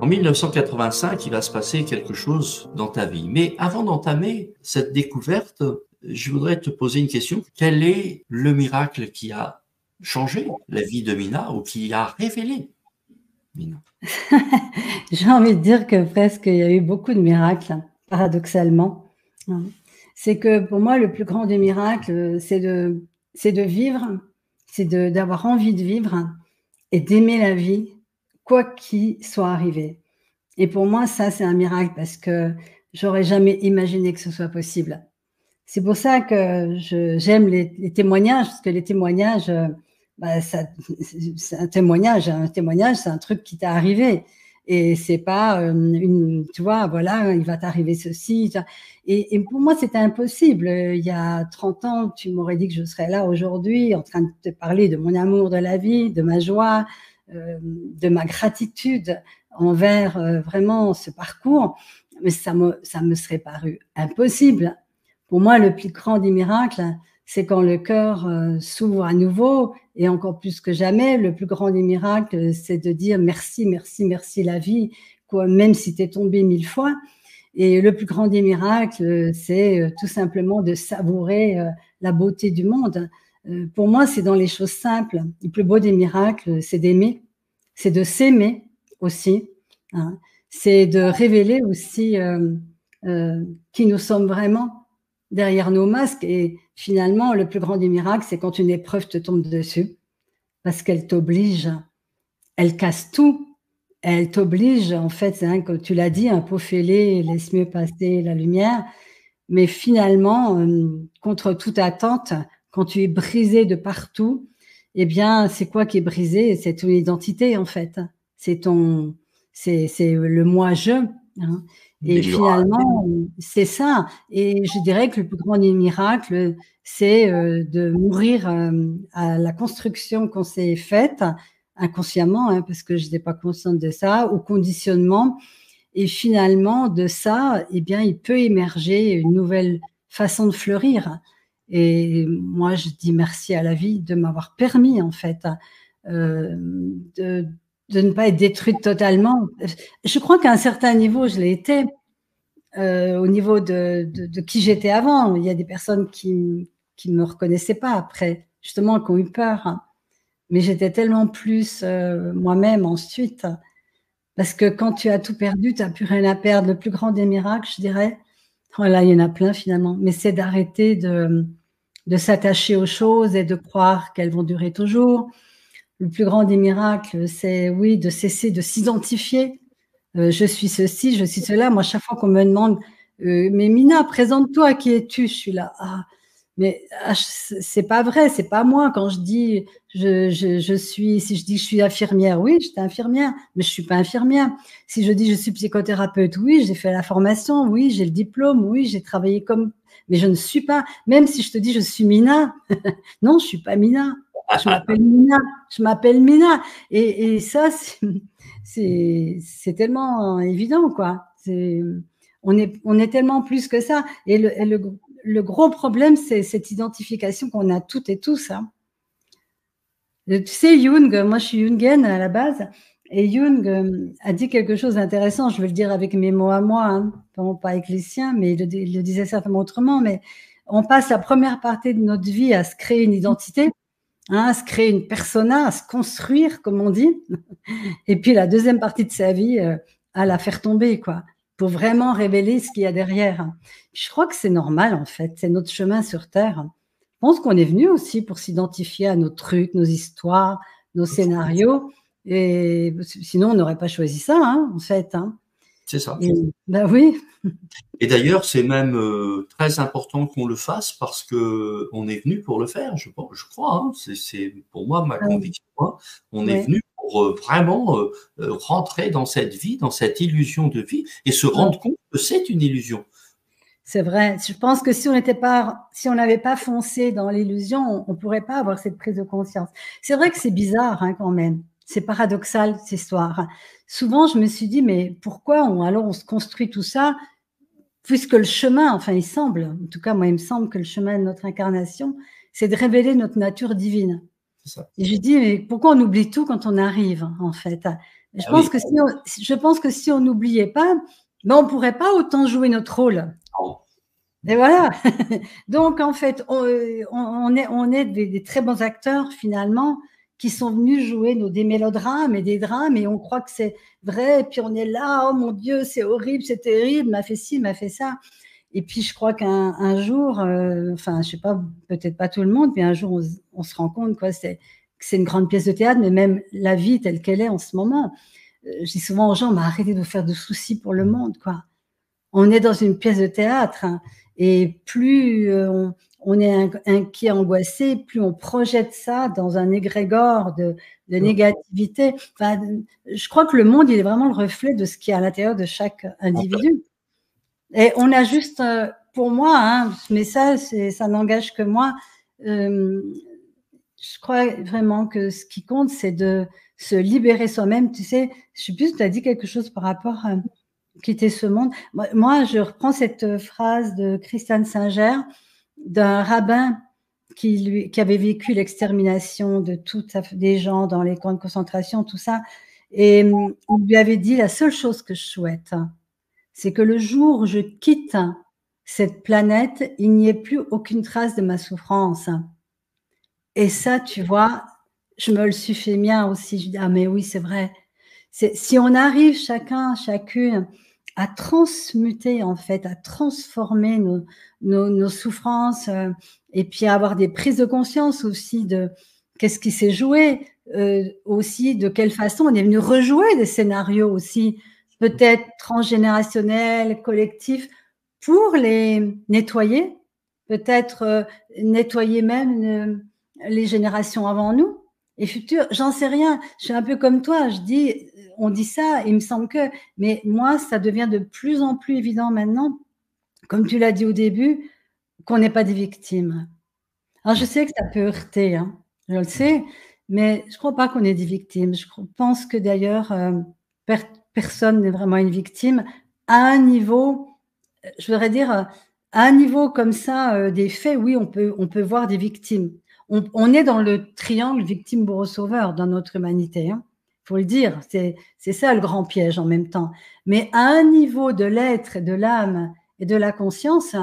En 1985, il va se passer quelque chose dans ta vie. Mais avant d'entamer cette découverte, je voudrais te poser une question. Quel est le miracle qui a changé la vie de Mina ou qui a révélé Mina? J'ai envie de dire que presque il y a eu beaucoup de miracles, paradoxalement. C'est que pour moi, le plus grand des miracles, c'est de vivre, c'est d'avoir envie de vivre et d'aimer la vie, quoi qu'il soit arrivé. Et pour moi, ça, c'est un miracle parce que j'aurais jamais imaginé que ce soit possible. C'est pour ça que j'aime les témoignages, parce que les témoignages, bah, c'est un témoignage. Un témoignage, c'est un truc qui t'est arrivé. Et c'est pas tu vois, voilà, il va t'arriver ceci. Et pour moi, c'était impossible. Il y a 30 ans, tu m'aurais dit que je serais là aujourd'hui en train de te parler de mon amour de la vie, de ma joie, de ma gratitude envers vraiment ce parcours. Mais ça me serait paru impossible. Pour moi, le plus grand des miracles, c'est quand le cœur s'ouvre à nouveau, et encore plus que jamais, le plus grand des miracles, c'est de dire merci, merci, merci la vie, quoi, même si tu es tombé 1000 fois. Et le plus grand des miracles, c'est tout simplement de savourer la beauté du monde. Pour moi, c'est dans les choses simples. Le plus beau des miracles, c'est d'aimer, c'est de s'aimer aussi, hein. C'est de révéler aussi qui nous sommes vraiment derrière nos masques. Et finalement, le plus grand des miracles, c'est quand une épreuve te tombe dessus, parce qu'elle t'oblige, elle casse tout, elle t'oblige, en fait, c'est comme tu l'as dit, un pot fêlé laisse mieux passer la lumière, mais finalement, contre toute attente, quand tu es brisé de partout, eh bien, c'est quoi qui est brisé? C'est ton identité, en fait. C'est le moi-je, hein. Et finalement, c'est ça. Et je dirais que le plus grand des miracles, c'est de mourir à la construction qu'on s'est faite, inconsciemment, hein, parce que je n'étais pas consciente de ça, au conditionnement. Et finalement, de ça, eh bien, il peut émerger une nouvelle façon de fleurir. Et moi, je dis merci à la vie de m'avoir permis, en fait, de ne pas être détruite totalement. Je crois qu'à un certain niveau, je l'ai été, au niveau de qui j'étais avant. Il y a des personnes qui ne me reconnaissaient pas après, justement, qui ont eu peur. Mais j'étais tellement plus moi-même ensuite. Parce que quand tu as tout perdu, tu n'as plus rien à perdre. Le plus grand des miracles, je dirais, voilà, il y en a plein finalement, mais c'est d'arrêter de s'attacher aux choses et de croire qu'elles vont durer toujours. Le plus grand des miracles, c'est, oui, de cesser de s'identifier. Je suis ceci, je suis cela. Moi, chaque fois qu'on me demande, mais Mina, présente-toi, qui es-tu? Je suis là, mais c'est pas vrai, c'est pas moi. Quand je dis si je dis que je suis infirmière, oui, j'étais infirmière, mais je suis pas infirmière. Si je dis je suis psychothérapeute, oui, j'ai fait la formation, oui, j'ai le diplôme, oui, j'ai travaillé mais je ne suis pas. Même si je te dis je suis Mina, non, je suis pas Mina. Je m'appelle Mina. Je m'appelle Mina. Et ça, c'est tellement évident, quoi. On est tellement plus que ça. Et le gros problème, c'est cette identification qu'on a toutes et tous, hein. Tu sais, Jung, moi je suis jungienne à la base, et Jung a dit quelque chose d'intéressant, je vais le dire avec mes mots à moi, hein, pas avec les siens, mais il le disait certainement autrement, mais on passe la première partie de notre vie à se créer une identité, hein, à se créer une persona, à se construire, comme on dit, et puis la deuxième partie de sa vie, à la faire tomber, quoi, pour vraiment révéler ce qu'il y a derrière. Je crois que c'est normal, en fait, c'est notre chemin sur Terre. Je pense qu'on est venu aussi pour s'identifier à nos trucs, nos histoires, nos scénarios, et sinon on n'aurait pas choisi ça, hein, en fait, hein. C'est ça. Ben oui. Et d'ailleurs, c'est même très important qu'on le fasse parce que on est venu pour le faire, je crois, hein. C'est pour moi ma conviction, hein. On est venu pour vraiment rentrer dans cette vie, dans cette illusion de vie, et se rendre compte que c'est une illusion. C'est vrai. Je pense que si on n'avait pas foncé dans l'illusion, on pourrait pas avoir cette prise de conscience. C'est vrai que c'est bizarre, hein, quand même. C'est paradoxal, cette histoire. Souvent, je me suis dit, mais pourquoi on se construit tout ça, puisque le chemin, enfin, il semble, en tout cas, moi, il me semble que le chemin de notre incarnation, c'est de révéler notre nature divine. C'est ça. Et je dis, mais pourquoi on oublie tout quand on arrive, en fait? Je pense que si on n'oubliait pas, ben on ne pourrait pas autant jouer notre rôle. Non. Et voilà. Donc, en fait, on est des très bons acteurs, finalement, qui sont venus jouer des mélodrames et des drames, et on croit que c'est vrai, et puis on est là, oh mon Dieu, c'est horrible, c'est terrible, m'a fait ci, m'a fait ça. Et puis, je crois qu'un jour, enfin, je sais pas, peut-être pas tout le monde, mais un jour, on se rend compte, quoi, que c'est une grande pièce de théâtre, mais même la vie telle qu'elle est en ce moment. Je dis souvent aux gens, bah, arrêtez de vous faire de soucis pour le monde, quoi. On est dans une pièce de théâtre, hein, et plus on est inquiet, angoissé, plus on projette ça dans un égrégore de négativité. Enfin, je crois que le monde, il est vraiment le reflet de ce qui est à l'intérieur de chaque individu. Et on a juste, pour moi, hein, mais ça n'engage que moi, je crois vraiment que ce qui compte, c'est de se libérer soi-même. Tu sais, je sais plus si tu as dit quelque chose par rapport à quitter ce monde. Moi, je reprends cette phrase de Christiane Singer, d'un rabbin qui avait vécu l'extermination de des gens dans les camps de concentration, tout ça. Et il lui avait dit, la seule chose que je souhaite, c'est que le jour où je quitte cette planète, il n'y ait plus aucune trace de ma souffrance. Et ça, tu vois, je me le suis fait mien aussi. Je dis, ah mais oui, c'est vrai. Si on arrive chacune, à transmuter, en fait, à transformer nos souffrances, et puis à avoir des prises de conscience aussi de qu'est-ce qui s'est joué, aussi de quelle façon on est venu rejouer des scénarios aussi, peut-être transgénérationnels, collectifs, pour les nettoyer, peut-être nettoyer même les générations avant nous et futures. J'en sais rien. Je suis un peu comme toi. On dit ça, il me semble que, mais moi, ça devient de plus en plus évident maintenant, comme tu l'as dit au début, qu'on n'est pas des victimes. Alors, je sais que ça peut heurter, hein, je le sais, mais je ne crois pas qu'on est des victimes. Je pense que d'ailleurs, personne n'est vraiment une victime à un niveau, je voudrais dire, à un niveau comme ça, des faits, oui, on peut voir des victimes. On est dans le triangle victime-bourreau-sauveur dans notre humanité, hein. Faut le dire, c'est ça le grand piège en même temps. Mais à un niveau de l'être et de l'âme et de la conscience,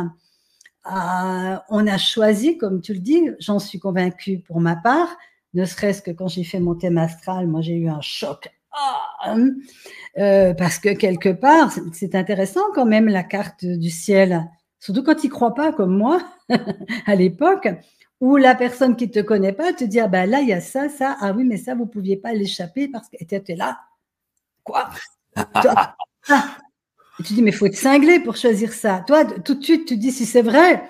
on a choisi, comme tu le dis, j'en suis convaincue pour ma part, ne serait-ce que quand j'ai fait mon thème astral, moi j'ai eu un choc. Parce que quelque part, c'est intéressant quand même la carte du ciel, surtout quand ils ne croient pas comme moi à l'époque, où la personne qui ne te connaît pas te dit, ah ben là, il y a ça, ah oui, mais ça, vous ne pouviez pas l'échapper parce que tu étais là. Quoi? Et tu dis, mais il faut être cinglé pour choisir ça. Toi, tout de suite, tu dis, si c'est vrai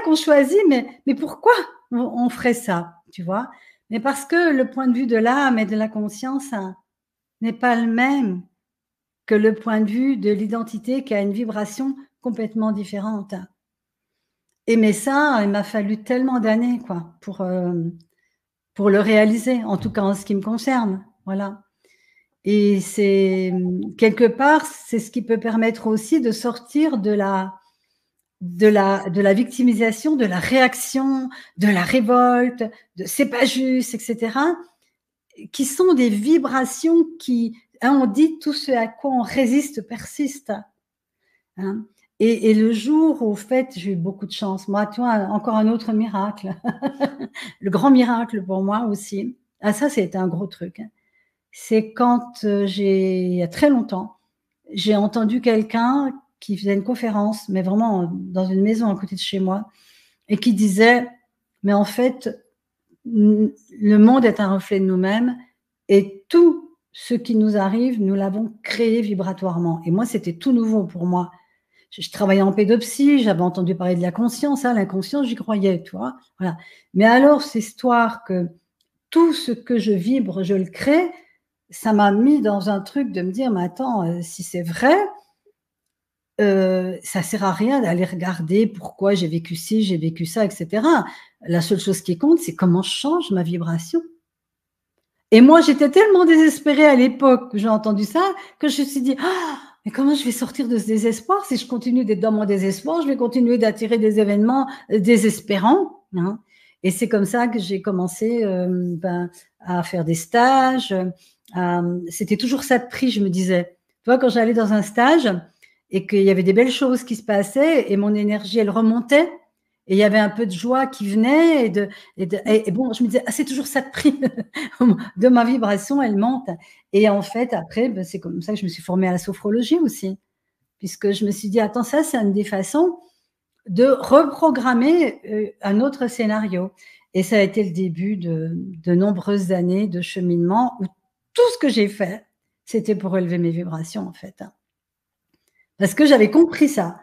qu'on choisit, mais pourquoi on ferait ça, tu vois? Mais parce que le point de vue de l'âme et de la conscience n'est pas le même que le point de vue de l'identité qui a une vibration complètement différente. Mais ça, il m'a fallu tellement d'années, quoi, pour le réaliser, en tout cas en ce qui me concerne, voilà. Et c'est quelque part, c'est ce qui peut permettre aussi de sortir de la victimisation, de la réaction, de la révolte, de c'est pas juste, etc., qui sont des vibrations qui, hein, on dit tout ce à quoi on résiste persiste. Hein. Et le jour où, au fait, j'ai eu beaucoup de chance. Moi, tu vois, encore un autre miracle. Le grand miracle pour moi aussi. Ah, ça, c'était un gros truc. Hein. C'est quand il y a très longtemps, j'ai entendu quelqu'un qui faisait une conférence, mais vraiment dans une maison à côté de chez moi, et qui disait, mais en fait, le monde est un reflet de nous-mêmes, et tout ce qui nous arrive, nous l'avons créé vibratoirement. Et moi, c'était tout nouveau pour moi. Je travaillais en pédopsie, j'avais entendu parler de la conscience, hein, l'inconscience, j'y croyais, tu vois. Voilà. Mais alors, cette histoire que tout ce que je vibre, je le crée, ça m'a mis dans un truc de me dire, mais attends, si c'est vrai, ça sert à rien d'aller regarder pourquoi j'ai vécu ci, j'ai vécu ça, etc. La seule chose qui compte, c'est comment je change ma vibration. Et moi, j'étais tellement désespérée à l'époque que j'ai entendu ça, que je me suis dit, ah, mais comment je vais sortir de ce désespoir? Si je continue d'être dans mon désespoir, je vais continuer d'attirer des événements désespérants. Hein. Et c'est comme ça que j'ai commencé à faire des stages, c'était toujours ça de prix, je me disais. Tu vois, quand j'allais dans un stage et qu'il y avait des belles choses qui se passaient et mon énergie, elle remontait et il y avait un peu de joie qui venait et bon, je me disais, ah, c'est toujours ça de prix de ma vibration, elle monte. Et en fait, après, ben, c'est comme ça que je me suis formée à la sophrologie aussi, puisque je me suis dit, attends, ça, c'est une des façons de reprogrammer un autre scénario. Et ça a été le début de nombreuses années de cheminement où tout ce que j'ai fait, c'était pour élever mes vibrations, en fait. Parce que j'avais compris ça.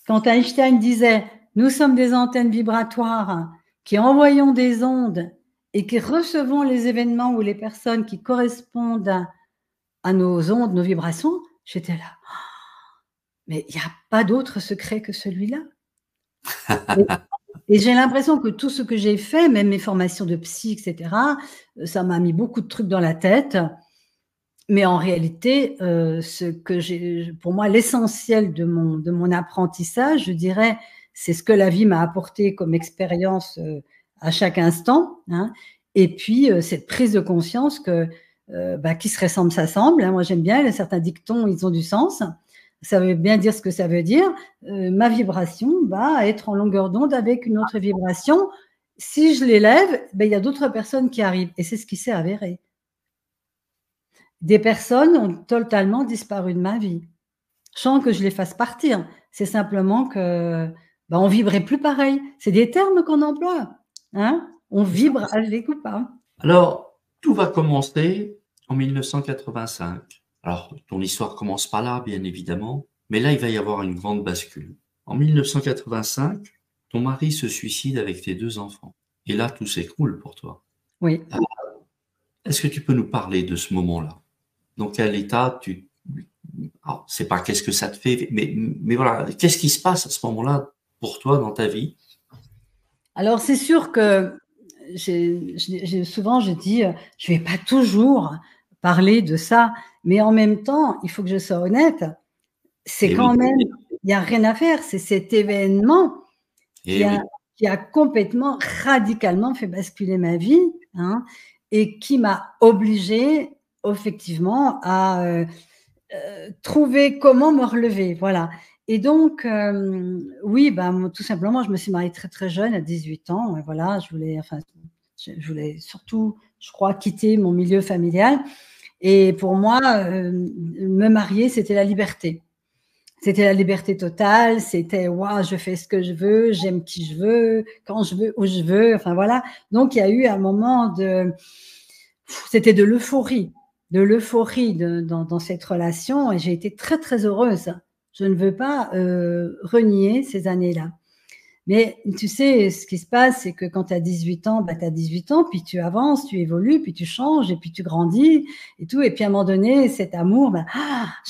Quand Einstein disait, nous sommes des antennes vibratoires qui envoyons des ondes et qui recevons les événements ou les personnes qui correspondent à nos ondes, nos vibrations, j'étais là. Mais il n'y a pas d'autre secret que celui-là. Et j'ai l'impression que tout ce que j'ai fait, même mes formations de psy, etc., ça m'a mis beaucoup de trucs dans la tête. Mais en réalité, pour moi, l'essentiel de mon apprentissage, je dirais, c'est ce que la vie m'a apporté comme expérience à chaque instant. Hein, et puis, cette prise de conscience que qui se ressemble s'assemble. Hein, moi, j'aime bien, certains dictons, ils ont du sens. Ça veut bien dire ce que ça veut dire. Ma vibration va être en longueur d'onde avec une autre vibration. Si je l'élève, il y a d'autres personnes qui arrivent. Et c'est ce qui s'est avéré. Des personnes ont totalement disparu de ma vie, sans que je les fasse partir. C'est simplement que on vibrait plus pareil. C'est des termes qu'on emploie. Hein, on vibre avec ou pas. Alors, tout va commencer en 1985. Alors, ton histoire commence pas là, bien évidemment, mais là, il va y avoir une grande bascule. En 1985, ton mari se suicide avec tes 2 enfants. Et là, tout s'écroule pour toi. Oui. Est-ce que tu peux nous parler de ce moment-là? Dans quel état alors, c'est pas qu'est-ce que ça te fait, mais voilà, qu'est-ce qui se passe à ce moment-là pour toi dans ta vie? Alors, c'est sûr que souvent, je dis, je vais pas toujours parler de ça, mais en même temps, il faut que je sois honnête, c'est quand même, il n'y a rien à faire, c'est cet événement qui a complètement, radicalement fait basculer ma vie, hein, et qui m'a obligée, effectivement, à trouver comment me relever, voilà. Et donc, oui, tout simplement, je me suis mariée très, très jeune, à 18 ans, et voilà, je voulais surtout, je crois, quitter mon milieu familial. Et pour moi, me marier, c'était la liberté. C'était la liberté totale, c'était waouh, je fais ce que je veux, j'aime qui je veux, quand je veux, où je veux, enfin voilà. Donc il y a eu un moment c'était de l'euphorie dans cette relation et j'ai été très très heureuse. Je ne veux pas renier ces années-là. Mais tu sais, ce qui se passe, c'est que quand tu as 18 ans, tu as 18 ans, puis tu avances, tu évolues, puis tu changes, et puis tu grandis, et tout. Et puis à un moment donné, cet amour,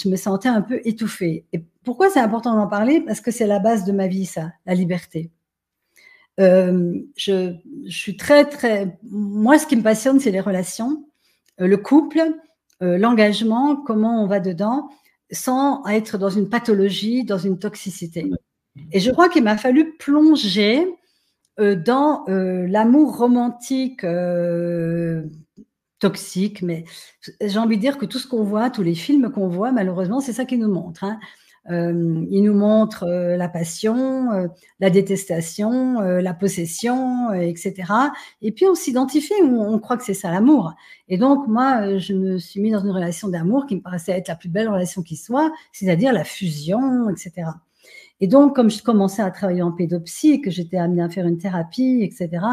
je me sentais un peu étouffée. Et pourquoi c'est important d'en parler? Parce que c'est la base de ma vie, ça, la liberté. Je suis très, très... Moi, ce qui me passionne, c'est les relations, le couple, l'engagement, comment on va dedans, sans être dans une pathologie, dans une toxicité. Et je crois qu'il m'a fallu plonger dans l'amour romantique toxique, mais j'ai envie de dire que tout ce qu'on voit, tous les films qu'on voit, malheureusement, c'est ça qu'ils nous montrent. Hein. Ils nous montrent la passion, la détestation, la possession, etc. Et puis on s'identifie, on croit que c'est ça l'amour. Et donc moi, je me suis mise dans une relation d'amour qui me paraissait être la plus belle relation qui soit, c'est-à-dire la fusion, etc. Et donc, comme je commençais à travailler en pédopsie, que j'étais amenée à faire une thérapie, etc.,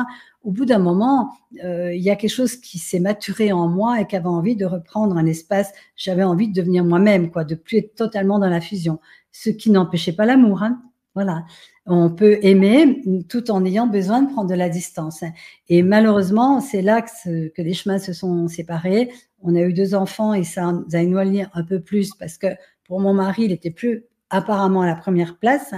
au bout d'un moment, il y a quelque chose qui s'est maturé en moi et qui avait envie de reprendre un espace. J'avais envie de devenir moi-même, quoi, de plus être totalement dans la fusion. Ce qui n'empêchait pas l'amour, hein. Voilà. On peut aimer tout en ayant besoin de prendre de la distance. Et malheureusement, c'est là que les chemins se sont séparés. On a eu 2 enfants et ça nous a éloignés un peu plus parce que pour mon mari, il était plus apparemment à la première place.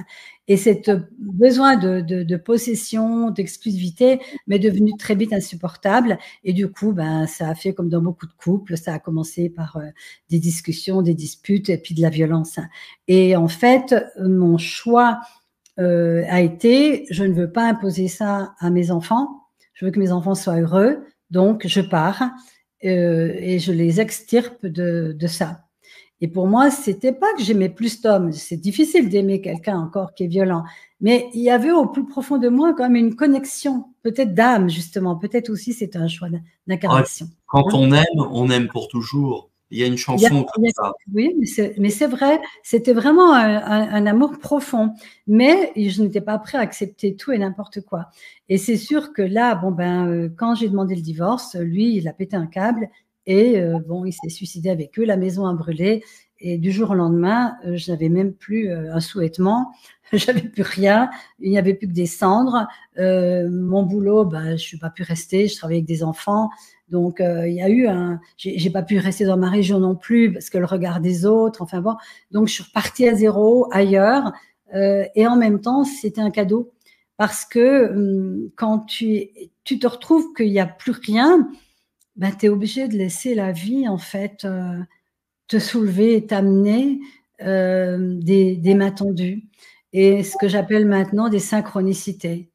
Et cette besoin de possession, d'exclusivité m'est devenu très vite insupportable. Et du coup, ça a fait comme dans beaucoup de couples, ça a commencé par des discussions, des disputes et puis de la violence. Et en fait, mon choix a été, je ne veux pas imposer ça à mes enfants. Je veux que mes enfants soient heureux. Donc, je pars. et je les extirpe de ça. Et pour moi, c'était pas que j'aimais plus Tom. C'est difficile d'aimer quelqu'un encore qui est violent. Mais il y avait au plus profond de moi quand même une connexion, peut-être d'âme, justement. Peut-être aussi c'est un choix Ouais, d'incarnation. quand Hein. on aime pour toujours. Il y a une Il y a- chanson comme il y a- ça. oui, mais c'est vrai, c'était vraiment un amour profond. Mais je n'étais pas prêt à accepter tout et n'importe quoi. Et c'est sûr que là, bon ben, quand j'ai demandé le divorce, lui, il a pété un câble et bon, il s'est suicidé avec eux. La maison a brûlé et du jour au lendemain, je n'avais même plus un sous-vêtement, j'avais plus rien, il n'y avait plus que des cendres. Mon boulot, ben, je suis pas pu rester, je travaillais avec des enfants. Donc, il y a eu j'ai pas pu rester dans ma région non plus parce que le regard des autres, enfin bon. Donc, je suis repartie à zéro ailleurs. Et en même temps, c'était un cadeau parce que quand tu te retrouves qu'il n'y a plus rien, ben, tu es obligé de laisser la vie, en fait, te soulever et t'amener des mains tendues. Et ce que j'appelle maintenant des synchronicités.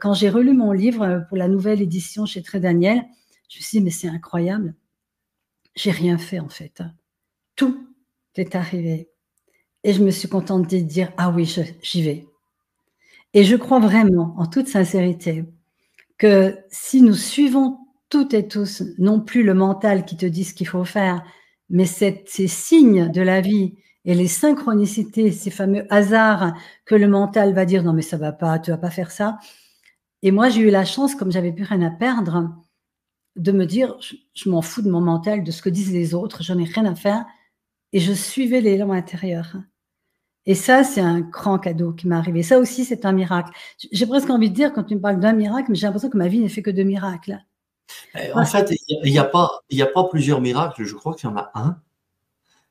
Quand j'ai relu mon livre pour la nouvelle édition chez Très Daniel, je me suis dit, mais c'est incroyable. J'ai rien fait, en fait. Tout est arrivé. Et je me suis contente de dire, ah oui, j'y vais. Et je crois vraiment, en toute sincérité, que si nous suivons toutes et tous, non plus le mental qui te dit ce qu'il faut faire, mais ces signes de la vie et les synchronicités, ces fameux hasards que le mental va dire, non mais ça va pas, tu vas pas faire ça. Et moi, j'ai eu la chance, comme j'avais plus rien à perdre, de me dire, je m'en fous de mon mental, de ce que disent les autres, j'en ai rien à faire. Et je suivais l'élan intérieur. Et ça, c'est un grand cadeau qui m'est arrivé. Ça aussi, c'est un miracle. J'ai presque envie de dire, quand tu me parles d'un miracle, mais j'ai l'impression que ma vie n'est fait que de miracles. En Parce fait, il y a pas plusieurs miracles. Je crois qu'il y en a un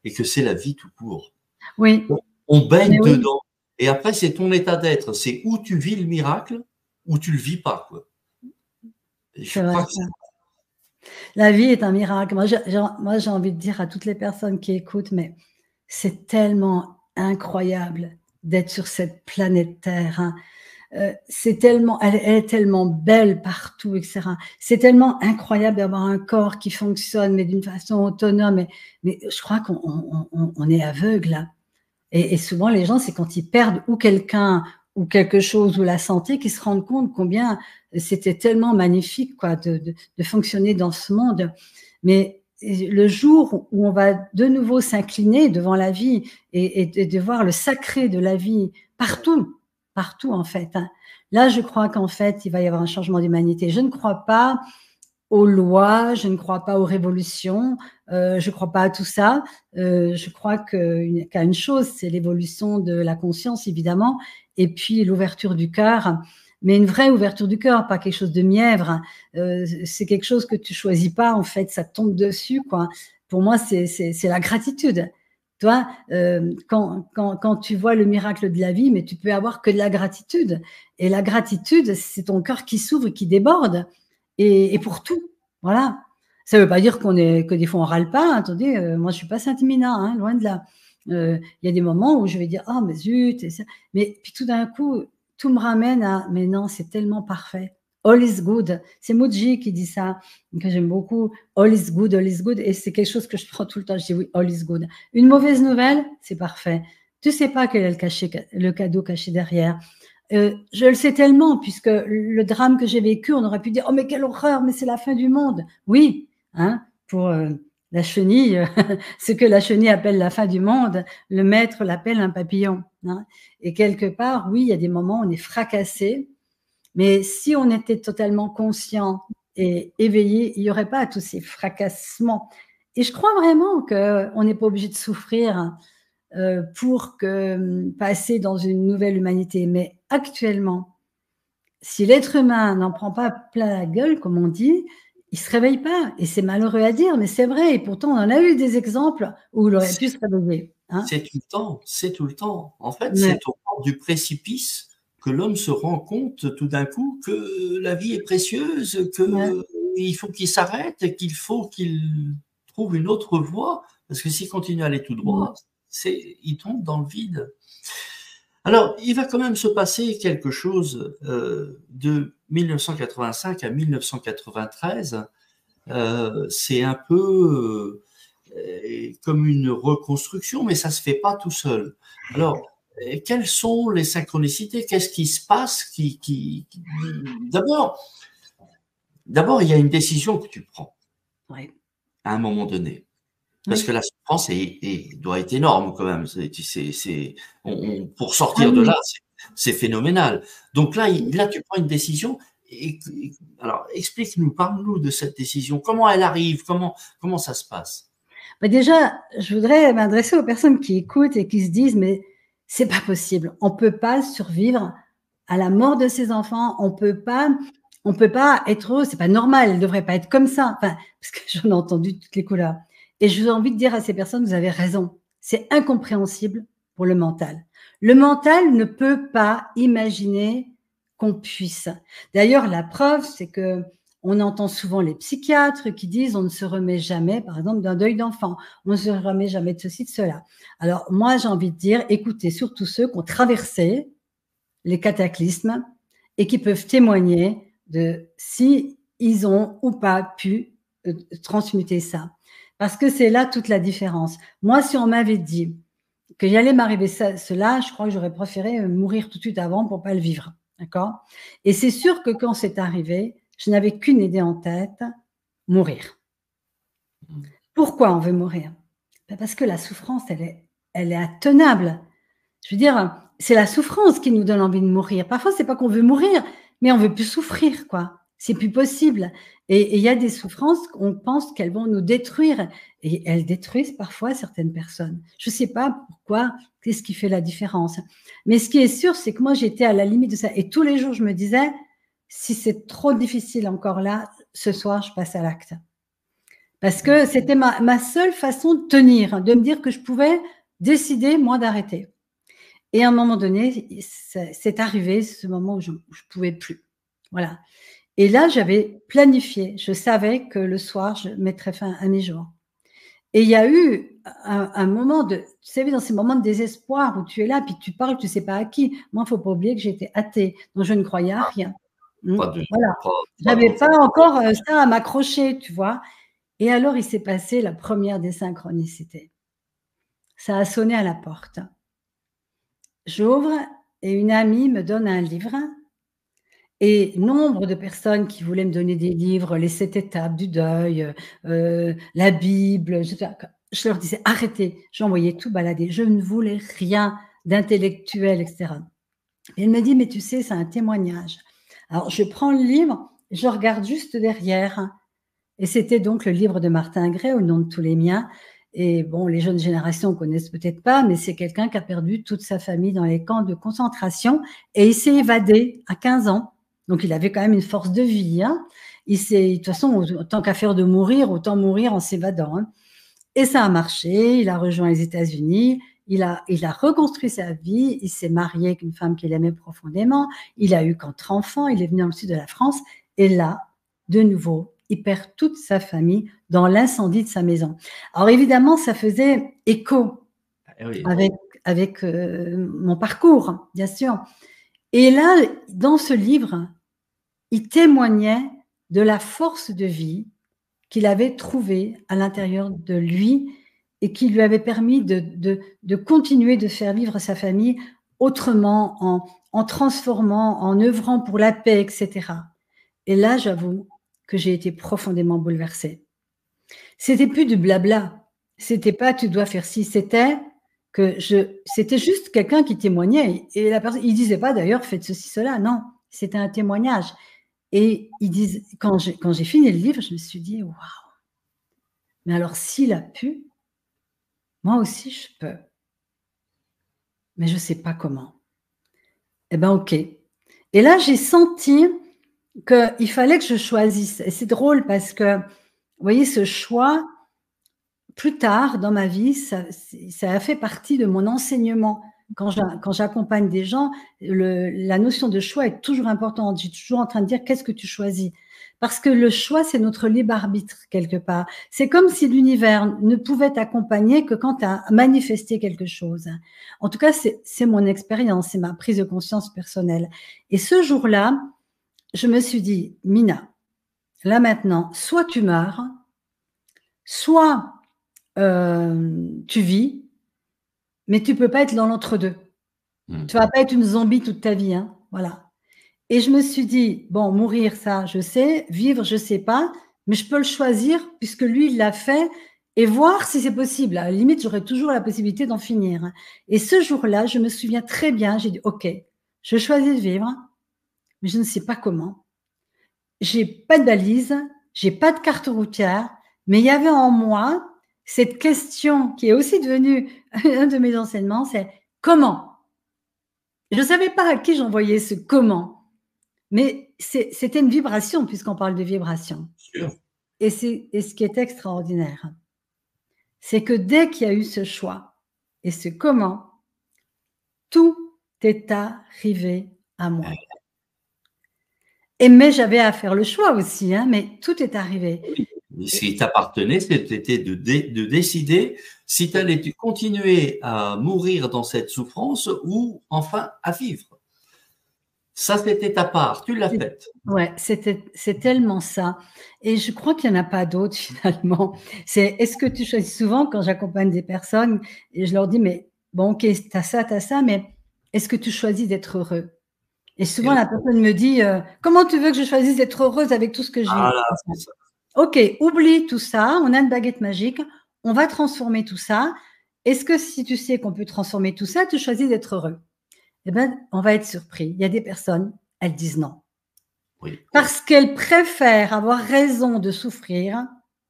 et que c'est la vie tout court. oui, On mais baigne oui, dedans. Et après, c'est ton état d'être. C'est où tu vis le miracle ou tu le vis pas, quoi. Et c'est je vrai. crois que La vie est un miracle. Moi, j'ai envie de dire à toutes les personnes qui écoutent, mais c'est tellement incroyable d'être sur cette planète Terre. Hein. C'est tellement, elle est tellement belle partout, etc. C'est tellement incroyable d'avoir un corps qui fonctionne, mais d'une façon autonome. Mais je crois qu'on est aveugle. Là. Et souvent, les gens, c'est quand ils perdent ou quelqu'un ou quelque chose ou la santé qu'ils se rendent compte combien c'était tellement magnifique quoi, de fonctionner dans ce monde. Mais le jour où on va de nouveau s'incliner devant la vie et de voir le sacré de la vie partout, partout en fait, hein, là, je crois qu'en fait, il va y avoir un changement d'humanité. Je ne crois pas aux lois, je ne crois pas aux révolutions, je ne crois pas à tout ça. Je crois qu'à une chose, c'est l'évolution de la conscience, évidemment, et puis l'ouverture du cœur, mais une vraie ouverture du cœur, pas quelque chose de mièvre. C'est quelque chose que tu choisis pas, en fait, ça tombe dessus, quoi. Pour moi, c'est la gratitude. Toi, quand tu vois le miracle de la vie, mais tu peux avoir que de la gratitude. Et la gratitude, c'est ton cœur qui s'ouvre, qui déborde et pour tout. Voilà. Ça ne veut pas dire que des fois on râle pas. Hein. Attendez, moi je suis pas Sainte Mina, hein, loin de là. Il y a des moments où je vais dire ah mais zut, et ça. Mais puis tout d'un coup tout me ramène à mais non c'est tellement parfait. All is good. C'est Muji qui dit ça, que j'aime beaucoup. All is good. Et c'est quelque chose que je prends tout le temps. Je dis oui, all is good. Une mauvaise nouvelle, c'est parfait. Tu sais pas quel est le cadeau caché derrière. Je le sais tellement, puisque le drame que j'ai vécu, on aurait pu dire, oh mais quelle horreur, mais c'est la fin du monde. Oui, hein, pour la chenille, ce que la chenille appelle la fin du monde, le maître l'appelle un papillon. Hein. Et quelque part, oui, il y a des moments où on est fracassé, mais si on était totalement conscient et éveillé, il n'y aurait pas tous ces fracassements. Et je crois vraiment qu'on n'est pas obligé de souffrir pour passer dans une nouvelle humanité. Mais actuellement, si l'être humain n'en prend pas plein la gueule, comme on dit, il se réveille pas. Et c'est malheureux à dire, mais c'est vrai. Et pourtant, on en a eu des exemples où il aurait pu se réveiller. Hein. c'est tout le temps, c'est tout le temps. En fait, Ouais, c'est au bord du précipice que l'homme se rend compte tout d'un coup que la vie est précieuse, ouais, qu'il faut qu'il s'arrête, qu'il faut qu'il trouve une autre voie, parce que s'il continue à aller tout ouais. droit, il tombe dans le vide. Alors, il va quand même se passer quelque chose de 1985 à 1993. c'est un peu comme une reconstruction, mais ça se fait pas tout seul. Alors, quelles sont les synchronicités? Qu'est-ce qui se passe D'abord, il y a une décision que tu prends Ouais. à un moment donné. Parce que la souffrance doit être énorme quand même. Pour sortir de là, c'est phénoménal. Donc là, tu prends une décision. Alors, explique-nous, parle-nous de cette décision. Comment elle arrive? Comment ça se passe? Bah déjà, je voudrais m'adresser aux personnes qui écoutent et qui se disent, mais c'est pas possible. On peut pas survivre à la mort de ses enfants. On peut pas être heureux. C'est pas normal. Elle devrait pas être comme ça. Enfin, parce que j'en ai entendu toutes les couleurs. Et je vous ai envie de dire à ces personnes, vous avez raison. C'est incompréhensible pour le mental. Le mental ne peut pas imaginer qu'on puisse. D'ailleurs, la preuve, c'est que on entend souvent les psychiatres qui disent on ne se remet jamais, par exemple, d'un deuil d'enfant. On ne se remet jamais de ceci, de cela. Alors, moi, j'ai envie de dire, écoutez surtout ceux qui ont traversé les cataclysmes et qui peuvent témoigner de si ils ont ou pas pu transmuter ça. Parce que c'est là toute la différence. Moi, si on m'avait dit qu'il allait m'arriver cela, je crois que j'aurais préféré mourir tout de suite avant pour pas le vivre. D'accord? Et c'est sûr que quand c'est arrivé, je n'avais qu'une idée en tête, mourir. Pourquoi on veut mourir? Parce que la souffrance, elle est intenable. Je veux dire, c'est la souffrance qui nous donne envie de mourir. Parfois, c'est pas qu'on veut mourir, mais on veut plus souffrir, quoi. C'est plus possible. Et il y a des souffrances, on pense qu'elles vont nous détruire. Et elles détruisent parfois certaines personnes. Je sais pas pourquoi, qu'est-ce qui fait la différence. Mais ce qui est sûr, c'est que moi, j'étais à la limite de ça. Et tous les jours, je me disais, si c'est trop difficile encore là, ce soir, je passe à l'acte. Parce que c'était ma seule façon de tenir, de me dire que je pouvais décider, moi, d'arrêter. Et à un moment donné, c'est arrivé ce moment où je pouvais plus. Voilà. Et là, j'avais planifié. Je savais que le soir, je mettrais fin à mes jours. Et il y a eu un moment de, tu sais, dans ces moments de désespoir où tu es là, puis tu parles, tu sais pas à qui. Moi, il faut pas oublier que j'étais athée, donc je ne croyais à rien. Voilà. J'avais pas encore ça à m'accrocher, tu vois. Et alors, il s'est passé la première des synchronicités. Ça a sonné à la porte. J'ouvre et une amie me donne un livre et nombre de personnes qui voulaient me donner des livres, les 7 étapes du deuil, la Bible, je leur disais arrêtez, j'envoyais tout balader, je ne voulais rien d'intellectuel, etc. Et elle me dit mais tu sais, c'est un témoignage. Alors je prends le livre, je regarde juste derrière et c'était donc le livre de Martin Gray, Au nom de tous les miens. Et bon, les jeunes générations connaissent peut-être pas, mais c'est quelqu'un qui a perdu toute sa famille dans les camps de concentration et il s'est évadé à 15 ans. Donc, il avait quand même une force de vie. Hein. De toute façon, tant qu'à faire de mourir, autant mourir en s'évadant. Hein. Et ça a marché. Il a rejoint les États-Unis. Il a reconstruit sa vie. Il s'est marié avec une femme qu'il aimait profondément. Il a eu 4 enfants. Il est venu dans le sud de la France. Et là, de nouveau, il perd toute sa famille dans l'incendie de sa maison. Alors évidemment, ça faisait écho avec mon parcours, bien sûr. Et là, dans ce livre, il témoignait de la force de vie qu'il avait trouvée à l'intérieur de lui et qui lui avait permis de continuer de faire vivre sa famille autrement, en transformant, en œuvrant pour la paix, etc. Et là, j'avoue que j'ai été profondément bouleversée. C'était plus du blabla. C'était pas tu dois faire ci, c'était juste quelqu'un qui témoignait et la personne, il disait pas d'ailleurs faites ceci, cela, non, c'était un témoignage. Et ils disent, quand j'ai fini le livre, je me suis dit waouh, mais alors s'il a pu, moi aussi je peux, mais je sais pas comment. Eh ben ok. Et là j'ai senti qu'il fallait que je choisisse. Et c'est drôle parce que, vous voyez, ce choix, plus tard dans ma vie, ça a fait partie de mon enseignement. Quand j'accompagne des gens, la notion de choix est toujours importante. Je suis toujours en train de dire qu'est-ce que tu choisis. Parce que le choix, c'est notre libre arbitre quelque part. C'est comme si l'univers ne pouvait t'accompagner que quand tu as manifesté quelque chose. En tout cas, c'est mon expérience, c'est ma prise de conscience personnelle. Et ce jour-là, je me suis dit, Mina, là maintenant, soit tu meurs, soit tu vis, mais tu peux pas être dans l'entre-deux. Tu vas pas être une zombie toute ta vie, hein, voilà. Et je me suis dit: «Bon, mourir, ça, je sais, vivre, je sais pas, mais je peux le choisir puisque lui, il l'a fait et voir si c'est possible». À la limite, j'aurais toujours la possibilité d'en finir, hein. Et ce jour-là, je me souviens très bien, j'ai dit: «OK, je choisis de vivre, mais je ne sais pas comment. J'ai pas de balise, j'ai pas de carte routière», mais il y avait en moi cette question qui est aussi devenue un de mes enseignements, c'est: «Comment?» Je ne savais pas à qui j'envoyais ce «comment», mais c'était une vibration puisqu'on parle de vibration. Sûr. Et ce qui est extraordinaire, c'est que dès qu'il y a eu ce choix et ce «comment», tout est arrivé à moi. Et mais j'avais à faire le choix aussi, hein, mais tout est arrivé. Oui. Et ce qui t'appartenait, c'était de décider si tu allais continuer à mourir dans cette souffrance ou enfin à vivre. Ça, c'était ta part, tu l'as faite. Ouais, c'est tellement ça. Et je crois qu'il y en a pas d'autres finalement. C'est est-ce que tu choisis souvent quand j'accompagne des personnes et je leur dis: «Mais bon, OK, tu as ça, mais est-ce que tu choisis d'être heureux?» Et Et souvent oui, la personne me dit: «Comment tu veux que je choisisse d'être heureuse avec tout ce que je vis?» voilà, c'est ça. OK, oublie tout ça, on a une baguette magique, on va transformer tout ça. Est-ce que si tu sais qu'on peut transformer tout ça, tu choisis d'être heureux? Eh ben, on va être surpris. Il y a des personnes, elles disent non. Oui, Parce qu'elles préfèrent avoir raison de souffrir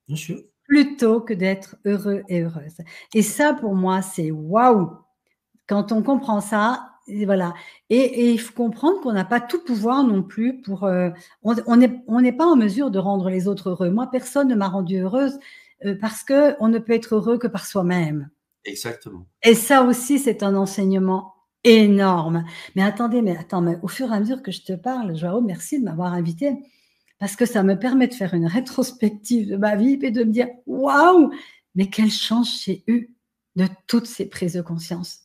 bien sûr. plutôt que d'être heureux et heureuse. Et ça, pour moi, c'est waouh! Quand on comprend ça, et voilà. Et il faut comprendre qu'on n'a pas tout pouvoir non plus pour, on n'est pas en mesure de rendre les autres heureux. Moi, personne ne m'a rendue heureuse, parce qu'on ne peut être heureux que par soi-même. Exactement. Et ça aussi, c'est un enseignement énorme. Mais attends, mais au fur et à mesure que je te parle, Joao, merci de m'avoir invitée parce que ça me permet de faire une rétrospective de ma vie et de me dire: «Waouh! Mais quelle chance j'ai eu de toutes ces prises de conscience».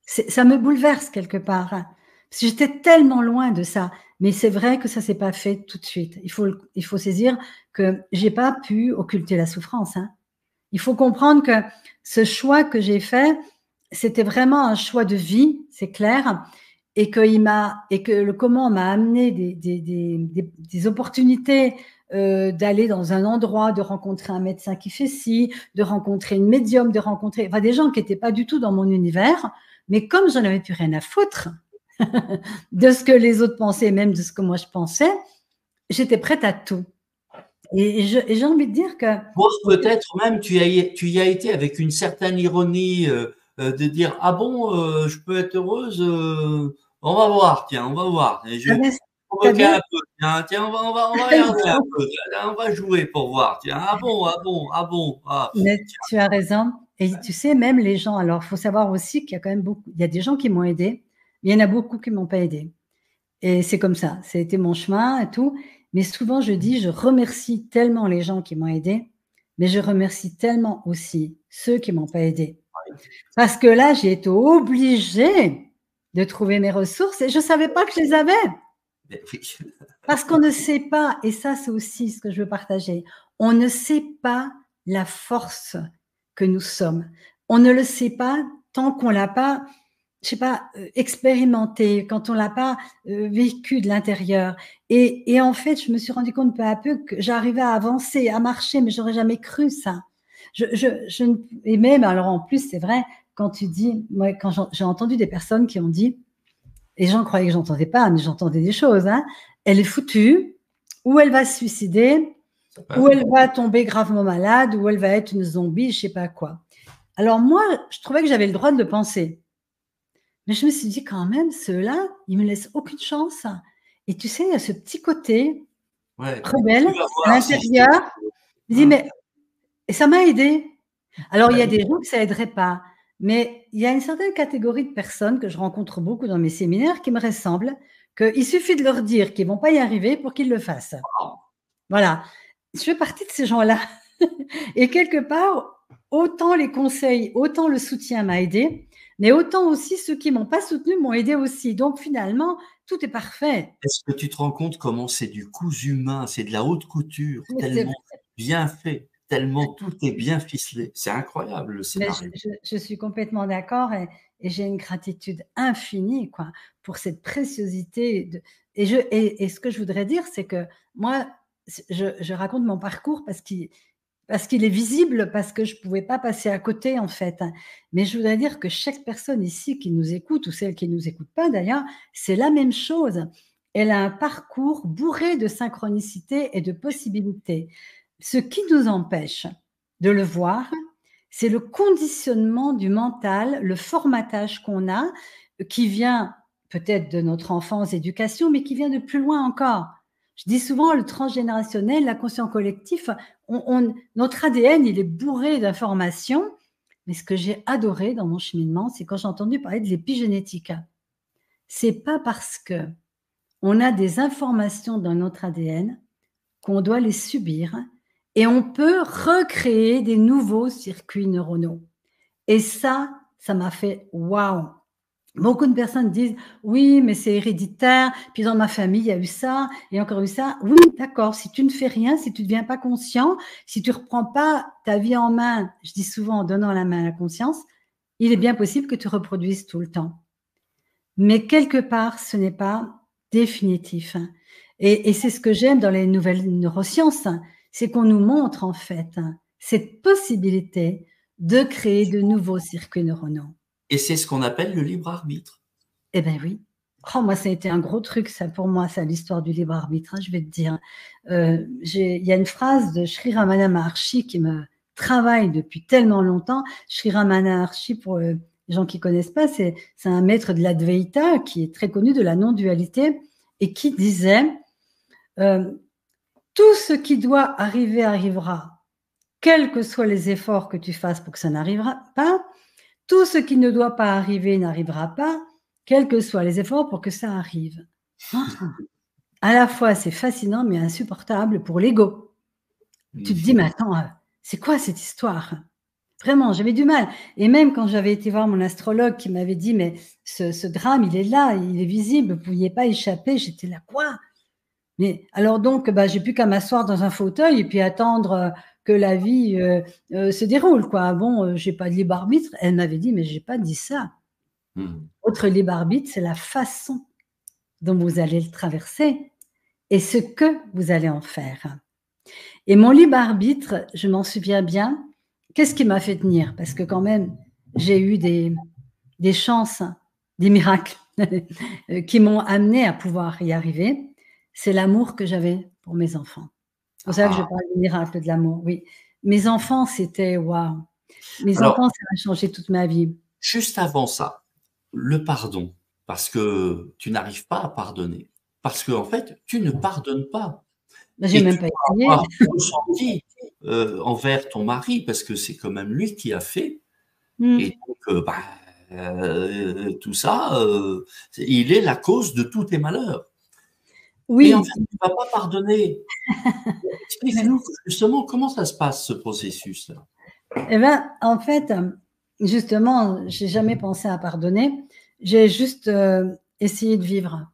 Ça me bouleverse quelque part, hein, parce que j'étais tellement loin de ça. Mais c'est vrai que ça s'est pas fait tout de suite. Il faut saisir que j'ai pas pu occulter la souffrance, hein. Il faut comprendre que ce choix que j'ai fait, c'était vraiment un choix de vie, c'est clair, et que le comment m'a amené des opportunités, d'aller dans un endroit, de rencontrer un médecin qui fait ci, de rencontrer une médium, de rencontrer enfin des gens qui étaient pas du tout dans mon univers, mais comme j'en avais plus rien à foutre de ce que les autres pensaient, même de ce que moi je pensais, j'étais prête à tout. Et j'ai envie de dire que Voire peut-être même tu y as été avec une certaine ironie, de dire: «Ah bon, je peux être heureuse, on va voir, tiens, on va voir et je tu avais provoquer un peu, tiens, tiens, on va regarder un peu, là, on va jouer pour voir, tiens, ah bon, ah bon, ah bon, ah, Mais tiens». tu as raison. Et tu sais, même les gens, alors, il faut savoir aussi qu'il y a quand même beaucoup, il y a des gens qui m'ont aidé, mais il y en a beaucoup qui m'ont pas aidé. Et c'est comme ça. Ça a été mon chemin et tout. Mais souvent, je dis, je remercie tellement les gens qui m'ont aidé, mais je remercie tellement aussi ceux qui m'ont pas aidé. Parce que là, j'ai été obligée de trouver mes ressources et je savais pas que je les avais. Beh, oui. Parce qu'on ne sait pas, et ça, c'est aussi ce que je veux partager, on ne sait pas la force que nous sommes. On ne le sait pas tant qu'on l'a pas, je sais pas, expérimenté, quand on l'a pas, vécu de l'intérieur. Et en fait, je me suis rendu compte peu à peu que j'arrivais à avancer, à marcher, mais j'aurais jamais cru ça. Je ne et même alors en plus, c'est vrai, quand tu dis moi, quand j'ai entendu des personnes qui ont dit, les gens croyaient que j'entendais pas, mais j'entendais des choses, hein. Elle est foutue, ou elle va se suicider, Ça peut ou elle arriver. va tomber gravement malade, ou elle va être une zombie, je sais pas quoi. Alors moi, je trouvais que j'avais le droit de le penser. Mais je me suis dit quand même, ceux-là, ils me laissent aucune chance. Et tu sais, il y a ce petit côté Ouais, rebelle tu vas à voir si c'est l'intérieur. Je dis: hein, «Mais» et ça m'a aidée. Alors il bah y a oui, des gens que ça aiderait pas, mais il y a une certaine catégorie de personnes que je rencontre beaucoup dans mes séminaires qui me ressemblent, qu'il suffit de leur dire qu'ils vont pas y arriver pour qu'ils le fassent. Voilà. Je fais partie de ces gens-là. Et quelque part, autant les conseils, autant le soutien m'a aidé, mais autant aussi ceux qui m'ont pas soutenu m'ont aidé aussi. Donc finalement, tout est parfait. Est-ce que tu te rends compte comment c'est du cousu humain, c'est de la haute couture, Mais c'est tellement bien fait, tellement tout est bien ficelé. C'est incroyable le Mais scénario. je suis complètement d'accord et j'ai une gratitude infinie, quoi, pour cette préciosité de et ce que je voudrais dire, c'est que moi, je raconte mon parcours parce qu'il est visible, parce que je pouvais pas passer à côté, en fait, hein. Mais je voudrais dire que chaque personne ici qui nous écoute ou celle qui nous écoute pas d'ailleurs, c'est la même chose. Elle a un parcours bourré de synchronicité et de possibilités. Ce qui nous empêche de le voir, c'est le conditionnement du mental, le formatage qu'on a, qui vient peut-être de notre enfance, éducation, mais qui vient de plus loin encore. Je dis souvent le transgénérationnel, l'inconscient collectif, notre ADN, il est bourré d'informations. Mais ce que j'ai adoré dans mon cheminement, c'est quand j'ai entendu parler de l'épigénétique. C'est pas parce que on a des informations dans notre ADN qu'on doit les subir et on peut recréer des nouveaux circuits neuronaux. Et ça m'a fait waouh! Beaucoup de personnes disent oui, mais c'est héréditaire. Puis dans ma famille, il y a eu ça et encore eu ça. Oui, d'accord. Si tu ne fais rien, si tu ne deviens pas conscient, si tu ne reprends pas ta vie en main, je dis souvent en donnant la main à la conscience, il est bien possible que tu reproduises tout le temps. Mais quelque part, ce n'est pas définitif. Et c'est ce que j'aime dans les nouvelles neurosciences, c'est qu'on nous montre en fait cette possibilité de créer de nouveaux circuits neuronaux. Et c'est ce qu'on appelle le libre arbitre. Eh bien oui. Oh, moi, ça a été un gros truc, ça, pour moi, ça, l'histoire du libre arbitre, hein, je vais te dire. Il y a une phrase de Sri Ramana Maharshi qui me travaille depuis tellement longtemps. Sri Ramana Maharshi, pour les gens qui connaissent pas, c'est un maître de l'Advaita qui est très connu de la non-dualité et qui disait tout ce qui doit arriver arrivera, quels que soient les efforts que tu fasses pour que ça n'arrivera pas. Tout ce qui ne doit pas arriver n'arrivera pas, quels que soient les efforts pour que ça arrive. À la fois, c'est fascinant, mais insupportable pour l'ego. Tu te dis, mais attends, c'est quoi cette histoire? Vraiment, j'avais du mal. Et même quand j'avais été voir mon astrologue qui m'avait dit, mais ce drame, il est là, il est visible, vous ne pouviez pas échapper, j'étais là, quoi? Mais alors donc, bah, j'ai plus qu'à m'asseoir dans un fauteuil et puis attendre que la vie se déroule, quoi. Bon, j'ai pas de libre arbitre. Elle m'avait dit, mais j'ai pas dit ça. Votre libre arbitre, c'est la façon dont vous allez le traverser et ce que vous allez en faire. Et mon libre arbitre, je m'en souviens bien. Qu'est-ce qui m'a fait tenir? Parce que quand même, j'ai eu des chances, des miracles qui m'ont amené à pouvoir y arriver. C'est l'amour que j'avais pour mes enfants. C'est pour ça que je parle du miracle de l'amour, oui. Mes enfants, c'était waouh. Mes enfants, ça a changé toute ma vie. Juste avant ça, le pardon, parce que tu n'arrives pas à pardonner, parce qu'en fait, tu ne pardonnes pas. J'ai même pas essayé. Ressenti envers ton mari, parce que c'est quand même lui qui a fait. Et donc, tout ça, il est la cause de tous tes malheurs. Oui. Et en fait, tu ne vas pas pardonner. Explique-nous justement comment ça se passe, ce processus-là. Eh bien, en fait, justement, j'ai jamais pensé à pardonner. J'ai juste essayé de vivre.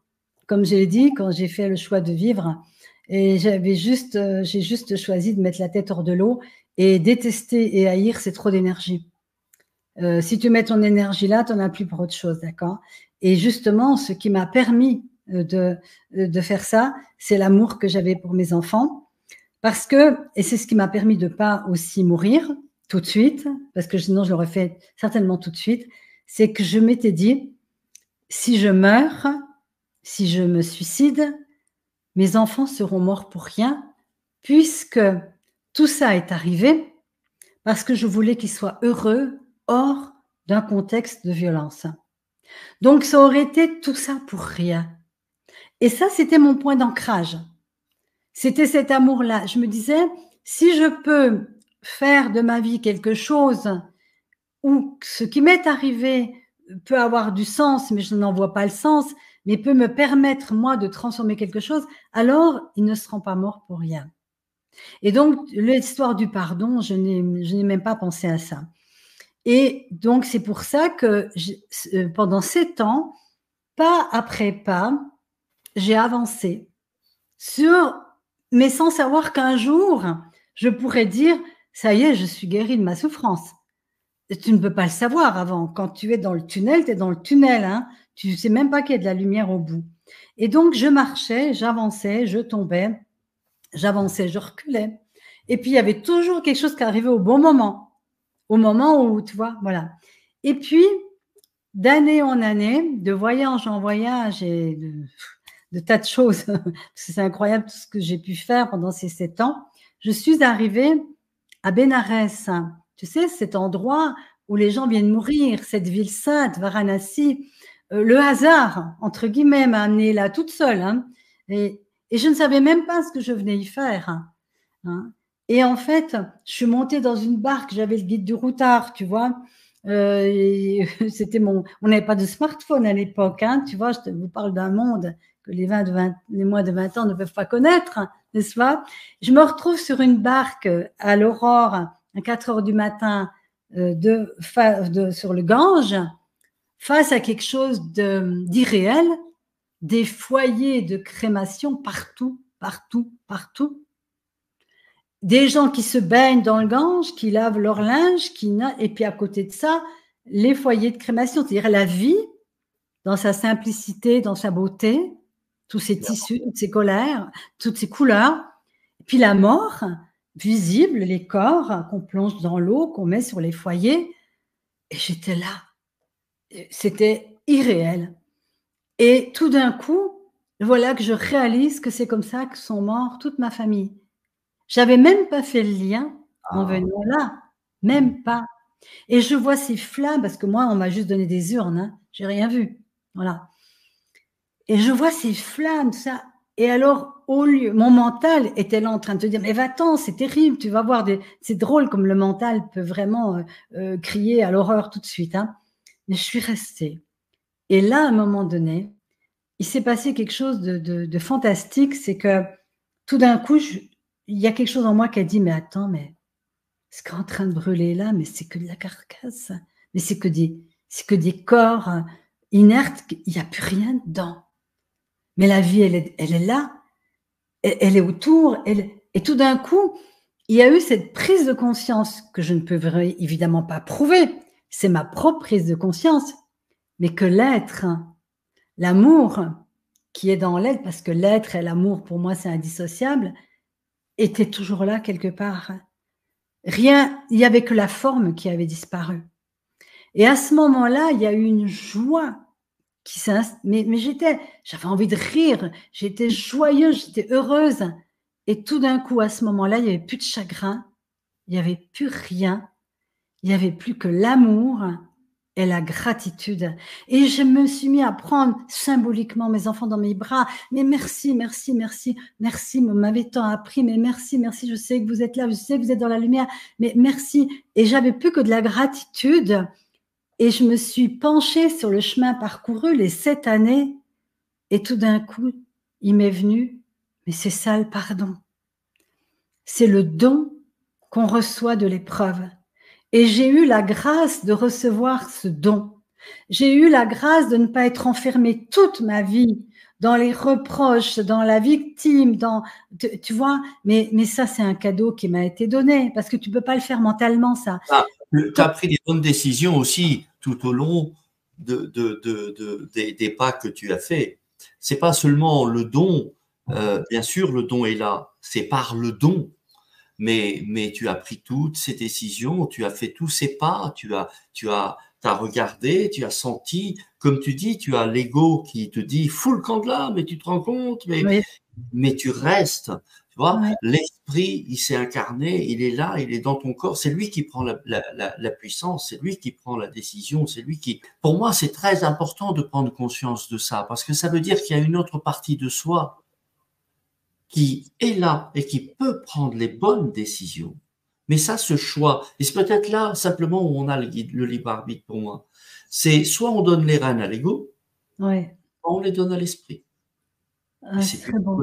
Comme je l'ai dit, quand j'ai fait le choix de vivre, et j'ai juste choisi de mettre la tête hors de l'eau et détester et haïr, c'est trop d'énergie. Si tu mets ton énergie là, tu n'en as plus pour autre chose, d'accord? Et justement, ce qui m'a permis de faire ça, c'est l'amour que j'avais pour mes enfants. Parce que, et c'est ce qui m'a permis de ne pas aussi mourir tout de suite, parce que sinon je l'aurais fait certainement tout de suite, c'est que je m'étais dit, si je meurs, si je me suicide, mes enfants seront morts pour rien, puisque tout ça est arrivé parce que je voulais qu'ils soient heureux hors d'un contexte de violence. Donc ça aurait été tout ça pour rien. Et ça, c'était mon point d'ancrage. C'était cet amour-là. Je me disais, si je peux faire de ma vie quelque chose où ce qui m'est arrivé peut avoir du sens, mais je n'en vois pas le sens, mais peut me permettre, moi, de transformer quelque chose, alors ils ne seront pas morts pour rien. Et donc, l'histoire du pardon, je n'ai même pas pensé à ça. Et donc, c'est pour ça que pendant 7 ans, pas après pas, j'ai avancé mais sans savoir qu'un jour, je pourrais dire, ça y est, je suis guérie de ma souffrance. Tu ne peux pas le savoir avant. Quand tu es dans le tunnel, tu es dans le tunnel. Hein. Tu ne sais même pas qu'il y a de la lumière au bout. Et donc, je marchais, j'avançais, je tombais, j'avançais, je reculais. Et puis, il y avait toujours quelque chose qui arrivait au bon moment. Au moment où, tu vois, voilà. Et puis, d'année en année, de voyage en voyage et de tas de choses, parce que c'est incroyable tout ce que j'ai pu faire pendant ces 7 ans, je suis arrivée à Bénarès. Tu sais, cet endroit où les gens viennent mourir, cette ville sainte, Varanasi. Le hasard, entre guillemets, m'a amenée là toute seule. Hein, et je ne savais même pas ce que je venais y faire. Hein. Et en fait, je suis montée dans une barque, j'avais le guide du routard, tu vois. C'était on n'avait pas de smartphone à l'époque, hein, tu vois, je vous parle d'un monde que les moins de 20 ans ne peuvent pas connaître, n'est-ce pas? Je me retrouve sur une barque à l'aurore, à 4 heures du matin, sur le Gange, face à quelque chose d'irréel, des foyers de crémation partout, partout, partout. Des gens qui se baignent dans le Gange, qui lavent leur linge, et puis à côté de ça, les foyers de crémation, c'est-à-dire la vie dans sa simplicité, dans sa beauté, tous ces tissus, toutes ces colères, toutes ces couleurs, et puis la mort, visible, les corps qu'on plonge dans l'eau, qu'on met sur les foyers, et j'étais là. C'était irréel. Et tout d'un coup, voilà que je réalise que c'est comme ça que sont morts toute ma famille. J'avais même pas fait le lien en venant là, même pas. Et je vois ces flammes, parce que moi, on m'a juste donné des urnes, hein, j'ai rien vu. Voilà. Et je vois ces flammes, ça. Et alors, au lieu, mon mental était là en train de te dire, mais va-t'en, c'est terrible, tu vas voir c'est drôle comme le mental peut vraiment crier à l'horreur tout de suite. Hein. Mais je suis restée. Et là, à un moment donné, il s'est passé quelque chose de fantastique, c'est que tout d'un coup, il y a quelque chose en moi qui a dit, mais attends, mais ce qui est en train de brûler là, mais c'est que de la carcasse, mais c'est que des corps inertes, il n'y a plus rien dedans. Mais la vie, elle est là, elle est autour, et tout d'un coup, il y a eu cette prise de conscience que je ne peux évidemment pas prouver, c'est ma propre prise de conscience, mais que l'être, l'amour qui est dans l'être, parce que l'être et l'amour, pour moi, c'est indissociable, était toujours là quelque part. Rien, il n'y avait que la forme qui avait disparu. Et à ce moment-là, il y a eu une joie qui mais j'avais envie de rire, j'étais joyeuse, j'étais heureuse. Et tout d'un coup, à ce moment-là, il n'y avait plus de chagrin, il n'y avait plus rien, il n'y avait plus que l'amour et la gratitude. Et je me suis mis à prendre symboliquement mes enfants dans mes bras. Mais merci, merci, merci, merci, vous m'avez tant appris, mais merci, merci, je sais que vous êtes là, je sais que vous êtes dans la lumière, mais merci. Et j'avais plus que de la gratitude. Et je me suis penchée sur le chemin parcouru les 7 années. Et tout d'un coup, il m'est venu, mais c'est ça le pardon. C'est le don qu'on reçoit de l'épreuve. Et j'ai eu la grâce de recevoir ce don. J'ai eu la grâce de ne pas être enfermée toute ma vie dans les reproches, dans la victime, tu vois, mais ça, c'est un cadeau qui m'a été donné, parce que tu peux pas le faire mentalement, ça. Tu as pris des bonnes décisions aussi tout au long des pas que tu as fait. C'est pas seulement le don, bien sûr, le don est là, c'est par le don. Mais tu as pris toutes ces décisions, tu as fait tous ces pas, tu as regardé, tu as senti, comme tu dis, tu as l'ego qui te dit fous le camp de là, mais tu te rends compte, mais tu restes, tu vois. Ouais. L'esprit, il s'est incarné, il est là, il est dans ton corps, c'est lui qui prend la puissance, c'est lui qui prend la décision, c'est lui qui. Pour moi, c'est très important de prendre conscience de ça, parce que ça veut dire qu'il y a une autre partie de soi qui est là et qui peut prendre les bonnes décisions. Mais ça, ce choix, et c'est peut-être là simplement où on a le libre arbitre pour moi, c'est soit on donne les rênes à l'ego, ouais. soit on les donne à l'esprit. C'est très bon.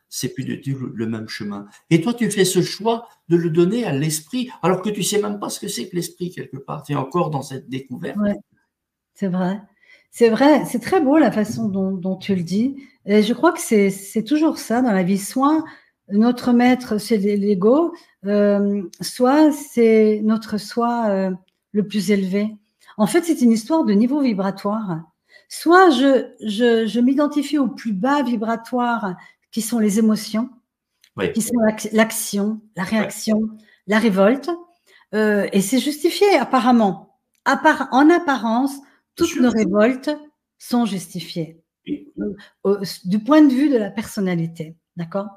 C'est plus du tout le même chemin. Et toi, tu fais ce choix de le donner à l'esprit, alors que tu sais même pas ce que c'est que l'esprit quelque part. Tu es encore dans cette découverte. Ouais, c'est vrai. C'est vrai, c'est très beau la façon dont tu le dis. Et je crois que c'est toujours ça dans la vie. Soit notre maître, c'est l'ego, soit c'est notre soi le plus élevé. En fait, c'est une histoire de niveau vibratoire. Soit je m'identifie au plus bas vibratoire, qui sont les émotions, Oui, qui sont l'action, la oui, réaction, la révolte, et c'est justifié apparemment. En apparence, bien toutes sûr. nos révoltes sont justifiées Oui, du point de vue de la personnalité, d'accord?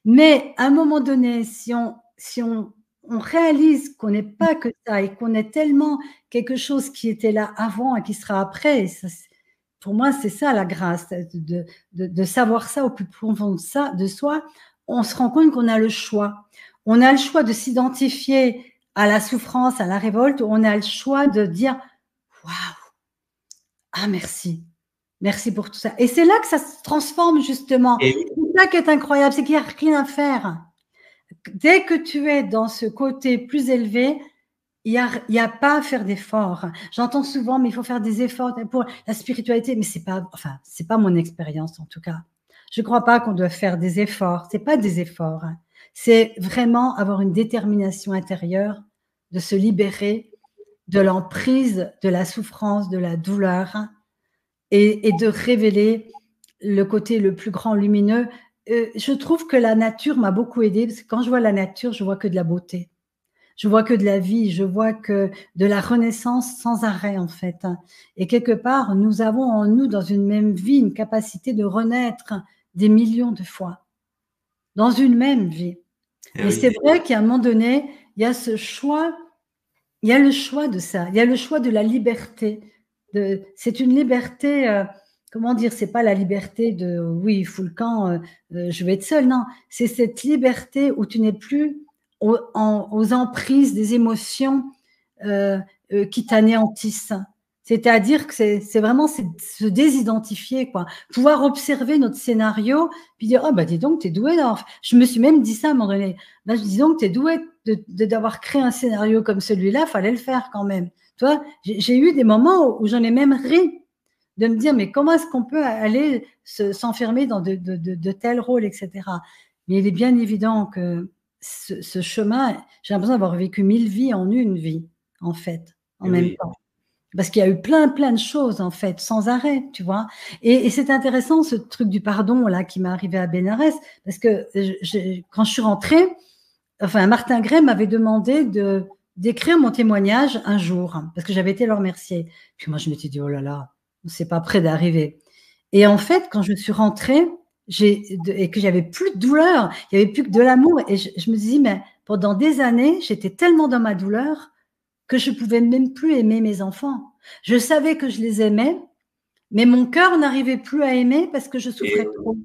Mais à un moment donné, si on réalise qu'on n'est pas que ça et qu'on est tellement quelque chose qui était là avant et qui sera après, ça, pour moi, c'est ça la grâce, de savoir ça au plus profond de ça, de soi. On se rend compte qu'on a le choix. On a le choix de s'identifier à la souffrance, à la révolte, ou on a le choix de dire waouh, ah merci, merci pour tout ça. Et c'est là que ça se transforme justement. et C'est ça qui est incroyable, c'est qu'il n'y a rien à faire. Dès que tu es dans ce côté plus élevé, il y a pas à faire d'efforts. J'entends souvent, mais il faut faire des efforts pour la spiritualité, mais c'est pas mon expérience en tout cas. Je ne crois pas qu'on doit faire des efforts. C'est pas des efforts. C'est vraiment avoir une détermination intérieure de se libérer de l'emprise de la souffrance, de la douleur, et de révéler le côté le plus grand lumineux. Je trouve que la nature m'a beaucoup aidée, parce que quand je vois la nature, je vois que de la beauté. Je vois que de la vie, je vois que de la renaissance sans arrêt, en fait. Et quelque part, nous avons en nous, dans une même vie, une capacité de renaître des millions de fois, dans une même vie. Mais oui, c'est vrai qu'à un moment donné, il y a ce choix, il y a le choix de ça, il y a le choix de la liberté. C'est une liberté, comment dire, c'est pas la liberté de oui, fous le camp, je vais être seule, non. C'est cette liberté où tu n'es plus aux emprises des émotions euh, qui t'anéantissent. C'est-à-dire que c'est vraiment se désidentifier, quoi. Pouvoir observer notre scénario, puis dire, oh, bah, dis donc, t'es doué. Je me suis même dit ça à un moment donné. Bah, dis donc, t'es doué d'avoir créé un scénario comme celui-là, fallait le faire quand même. Tu vois, j'ai eu des moments où j'en ai même ri de me dire, mais comment est-ce qu'on peut aller s'enfermer dans de tels rôles, etc. Mais il est bien évident que ce chemin, j'ai l'impression d'avoir vécu 1000 vies en une vie, en fait, en même oui, temps. Parce qu'il y a eu plein, plein de choses, en fait, sans arrêt, tu vois. Et c'est intéressant, ce truc du pardon, là, qui m'est arrivé à Bénarès, parce que quand je suis rentrée, enfin, Martin Gray m'avait demandé d'écrire mon témoignage un jour, parce que j'avais été le remercier. Puis moi, je m'étais dit, oh là là, c'est pas près d'arriver. Et en fait, quand je suis rentrée, et que j'avais plus de douleur, il y avait plus que de l'amour, et je me dis, mais pendant des années, j'étais tellement dans ma douleur que je pouvais même plus aimer mes enfants. Je savais que je les aimais, mais mon cœur n'arrivait plus à aimer parce que je souffrais et trop.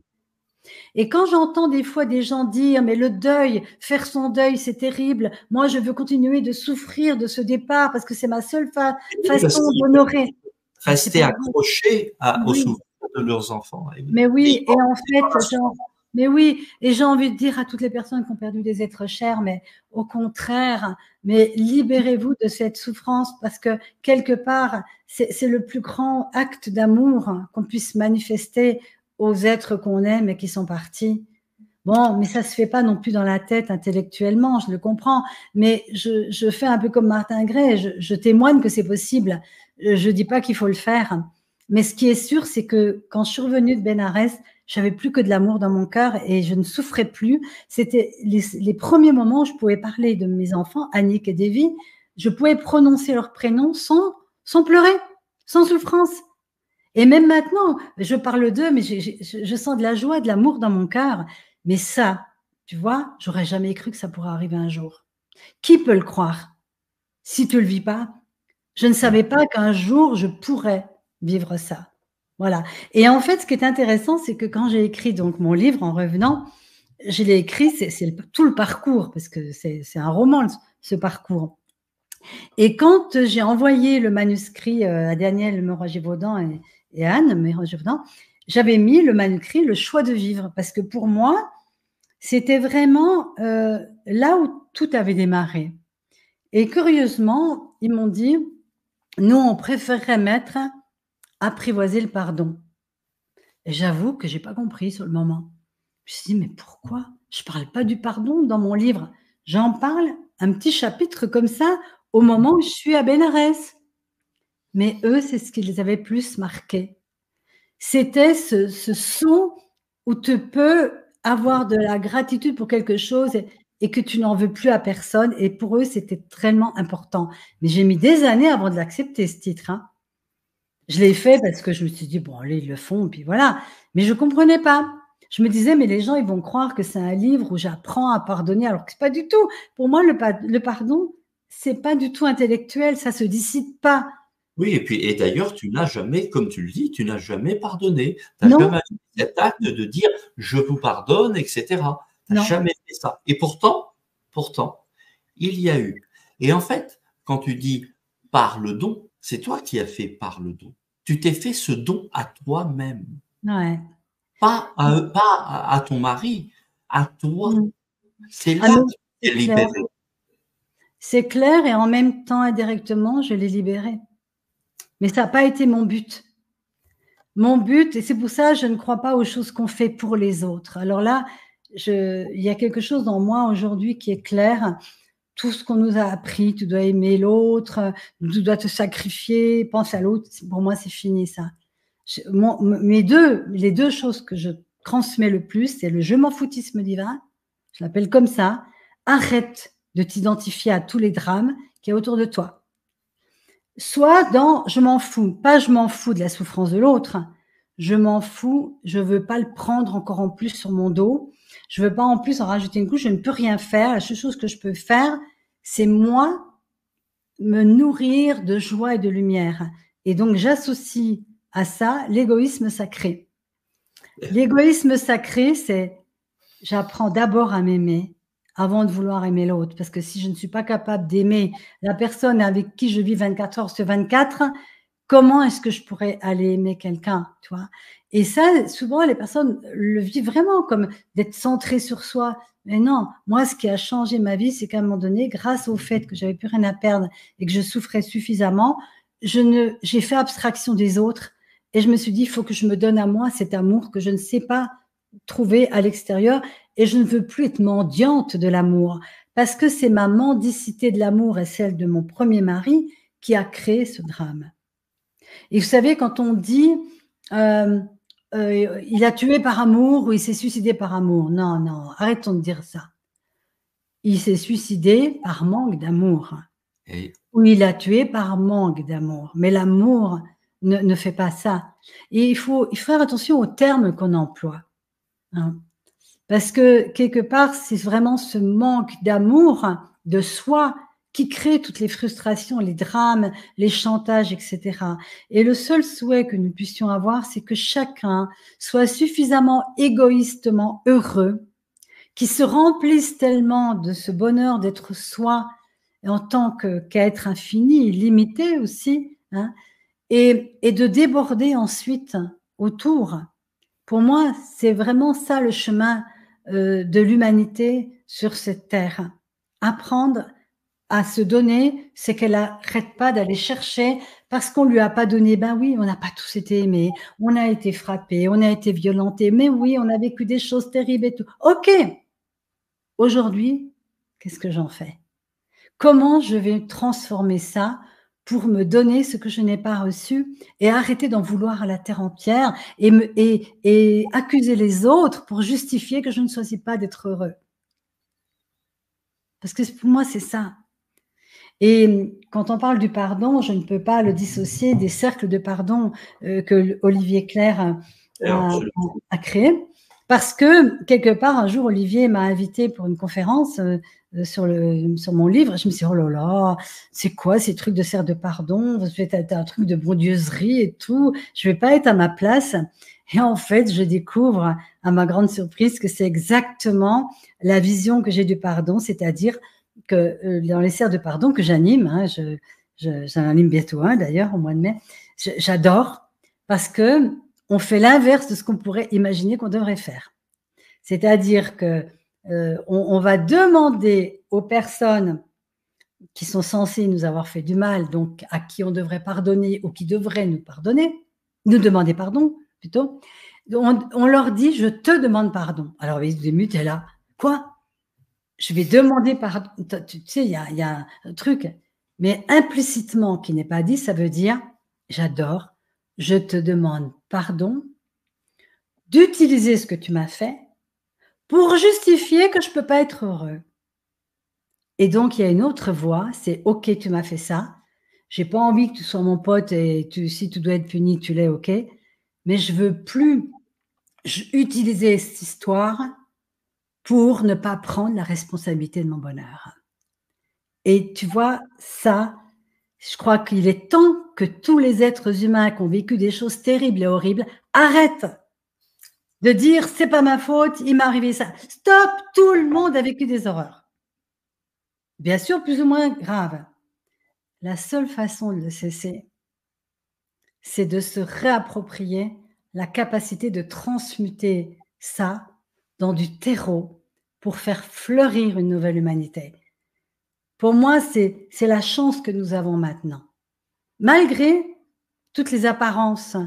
Et quand j'entends des fois des gens dire, mais le deuil, faire son deuil, c'est terrible. Moi, je veux continuer de souffrir de ce départ parce que c'est ma seule oui, parce façon qu'ils peuvent d'honorer. Mais c'est pas rester vrai. accrochés aux Oui, souvenirs de leurs enfants. Et oui. mais Et oui. ils Et manquent en de fait, séparation. mais oui. Et j'ai envie de dire à toutes les personnes qui ont perdu des êtres chers, mais au contraire, mais libérez-vous de cette souffrance parce que quelque part, c'est le plus grand acte d'amour qu'on puisse manifester aux êtres qu'on aime et qui sont partis. Bon, mais ça se fait pas non plus dans la tête intellectuellement, je le comprends, mais je fais un peu comme Martin Gray, je témoigne que c'est possible. Je dis pas qu'il faut le faire, mais ce qui est sûr, c'est que quand je suis revenue de Bénarès, j'avais plus que de l'amour dans mon cœur et je ne souffrais plus. C'était les premiers moments où je pouvais parler de mes enfants, Annick et Davy, je pouvais prononcer leurs prénoms sans pleurer, sans souffrance. Et même maintenant, je parle d'eux, mais je sens de la joie, de l'amour dans mon cœur. Mais ça, tu vois, j'aurais jamais cru que ça pourrait arriver un jour. Qui peut le croire si tu le vis pas? Je ne savais pas qu'un jour je pourrais vivre ça. Voilà. Et en fait, ce qui est intéressant, c'est que quand j'ai écrit donc mon livre en revenant, je l'ai écrit, c'est tout le parcours, parce que c'est un roman, ce parcours. Et quand j'ai envoyé le manuscrit à Daniel Meroger-Vaudan et Anne Meroger-Vaudan, j'avais mis le manuscrit Le choix de vivre, parce que pour moi, c'était vraiment là où tout avait démarré. Et curieusement, ils m'ont dit, nous, on préférerait mettre apprivoiser le pardon. Et j'avoue que j'ai pas compris sur le moment. Je me suis dit: «Mais pourquoi? Je parle pas du pardon dans mon livre». J'en parle, un petit chapitre comme ça, au moment où je suis à Bénarès. Mais eux, c'est ce qui les avait plus marqués. C'était ce son où tu peux avoir de la gratitude pour quelque chose et que tu n'en veux plus à personne et pour eux, c'était tellement important. Mais j'ai mis des années avant de l'accepter ce titre, hein. Je l'ai fait parce que je me suis dit: «Bon allez, ils le font, puis voilà». Mais je comprenais pas. Je me disais: «Mais les gens, ils vont croire que c'est un livre où j'apprends à pardonner», alors que c'est pas du tout. Pour moi, le pardon, c'est pas du tout intellectuel, ça se décide pas. Oui, et puis, et d'ailleurs, tu n'as jamais, comme tu le dis, tu n'as jamais pardonné. Tu n'as Non, jamais fait cet acte de dire: «Je vous pardonne», et cetera. Tu n'as non. jamais fait ça. Et pourtant, il y a eu, et en fait, quand tu dis: «Par le don», c'est toi qui as fait par le don. Tu t'es fait ce don à toi-même, Ouais. pas à ton mari, à toi. Mmh. C'est Ah là mais que tu c'est t'es clair. libéré. C'est clair et en même temps, indirectement, je l'ai libéré. Mais ça a pas été mon but. Mon but et c'est pour ça, je ne crois pas aux choses qu'on fait pour les autres. Alors là, il y a quelque chose en moi aujourd'hui qui est clair. Tout ce qu'on nous a appris, tu dois aimer l'autre, tu dois te sacrifier, pense à l'autre, pour moi, c'est fini ça. Les 2 choses que je transmets le plus, c'est le je m'en foutisme divin, je l'appelle comme ça. Arrête de t'identifier à tous les drames qu'il y a autour de toi. Soit dans je m'en fous, pas je m'en fous de la souffrance de l'autre, je m'en fous, je veux pas le prendre encore en plus sur mon dos, je veux pas en plus en rajouter une couche, je ne peux rien faire, la seule chose que je peux faire, c'est moi me nourrir de joie et de lumière. Et donc j'associe à ça l'égoïsme sacré. L'égoïsme sacré, c'est j'apprends d'abord à m'aimer avant de vouloir aimer l'autre. Parce que si je ne suis pas capable d'aimer la personne avec qui je vis 24 heures sur 24, comment est-ce que je pourrais aller aimer quelqu'un, tu vois? Et ça, souvent, les personnes le vivent vraiment comme d'être centrées sur soi. Mais non, moi, ce qui a changé ma vie, c'est qu'à un moment donné, grâce au fait que j'avais plus rien à perdre et que je souffrais suffisamment, j'ai fait abstraction des autres et je me suis dit: «Il faut que je me donne à moi cet amour que je ne sais pas trouver à l'extérieur et je ne veux plus être mendiante de l'amour». Parce que c'est ma mendicité de l'amour et celle de mon premier mari qui a créé ce drame. Et vous savez, quand on dit il a tué par amour ou il s'est suicidé par amour, non, non, arrêtons de dire ça. Il s'est suicidé par manque d'amour Et ou il a tué par manque d'amour. Mais l'amour ne fait pas ça. Et il faut faire attention aux termes qu'on emploie, hein. Parce que quelque part, c'est vraiment ce manque d'amour de soi qui crée toutes les frustrations, les drames, les chantages, et cetera. Et le seul souhait que nous puissions avoir, c'est que chacun soit suffisamment égoïstement heureux, qu'il se remplisse tellement de ce bonheur d'être soi en tant qu'être infini, illimité aussi, hein, et de déborder ensuite autour. Pour moi, c'est vraiment ça le chemin de l'humanité sur cette terre. Apprendre à se donner, c'est qu'elle arrête pas d'aller chercher parce qu'on lui a pas donné. Ben oui, on n'a pas tous été aimés, on a été frappés, on a été violentés, mais oui, on a vécu des choses terribles et tout. OK, aujourd'hui, qu'est-ce que j'en fais? Comment je vais transformer ça pour me donner ce que je n'ai pas reçu et arrêter d'en vouloir à la terre entière et accuser les autres pour justifier que je ne choisis pas d'être heureux? Parce que pour moi, c'est ça. Et quand on parle du pardon, je ne peux pas le dissocier des cercles de pardon, que Olivier Clerc a absolument. a créés. Parce que quelque part, un jour, Olivier m'a invitée pour une conférence, sur mon livre. Je me suis dit: «Oh là là, c'est quoi ces trucs de cercle de pardon? Ça va être un truc de brouilleuserie et tout, je vais pas être à ma place». Et en fait, je découvre, à ma grande surprise, que c'est exactement la vision que j'ai du pardon, c'est-à-dire que, dans les cercles de pardon que j'anime, hein, j'en anime bientôt un d'ailleurs au mois de mai, j'adore parce qu'on fait l'inverse de ce qu'on pourrait imaginer qu'on devrait faire. C'est-à-dire que, on va demander aux personnes qui sont censées nous avoir fait du mal, donc à qui on devrait pardonner ou qui devraient nous pardonner, nous demander pardon, plutôt, on leur dit « je te demande pardon ». Alors, au début, tu es là, quoi? Je vais demander pardon. Tu sais, il y a un truc, mais implicitement qui n'est pas dit, ça veut dire « j'adore, je te demande pardon d'utiliser ce que tu m'as fait pour justifier que je ne peux pas être heureux ». Et donc, il y a une autre voie, c'est « ok, tu m'as fait ça, j'ai pas envie que tu sois mon pote et si tu dois être puni, tu l'es, ok, mais je veux plus utiliser cette histoire pour ne pas prendre la responsabilité de mon bonheur ». Et tu vois, ça, je crois qu'il est temps que tous les êtres humains qui ont vécu des choses terribles et horribles arrêtent de dire « c'est pas ma faute, il m'est arrivé ça ». Stop, tout le monde a vécu des horreurs. Bien sûr, plus ou moins graves. La seule façon de le cesser, c'est de se réapproprier la capacité de transmuter ça dans du terreau pour faire fleurir une nouvelle humanité. Pour moi, c'est la chance que nous avons maintenant. Malgré toutes les apparences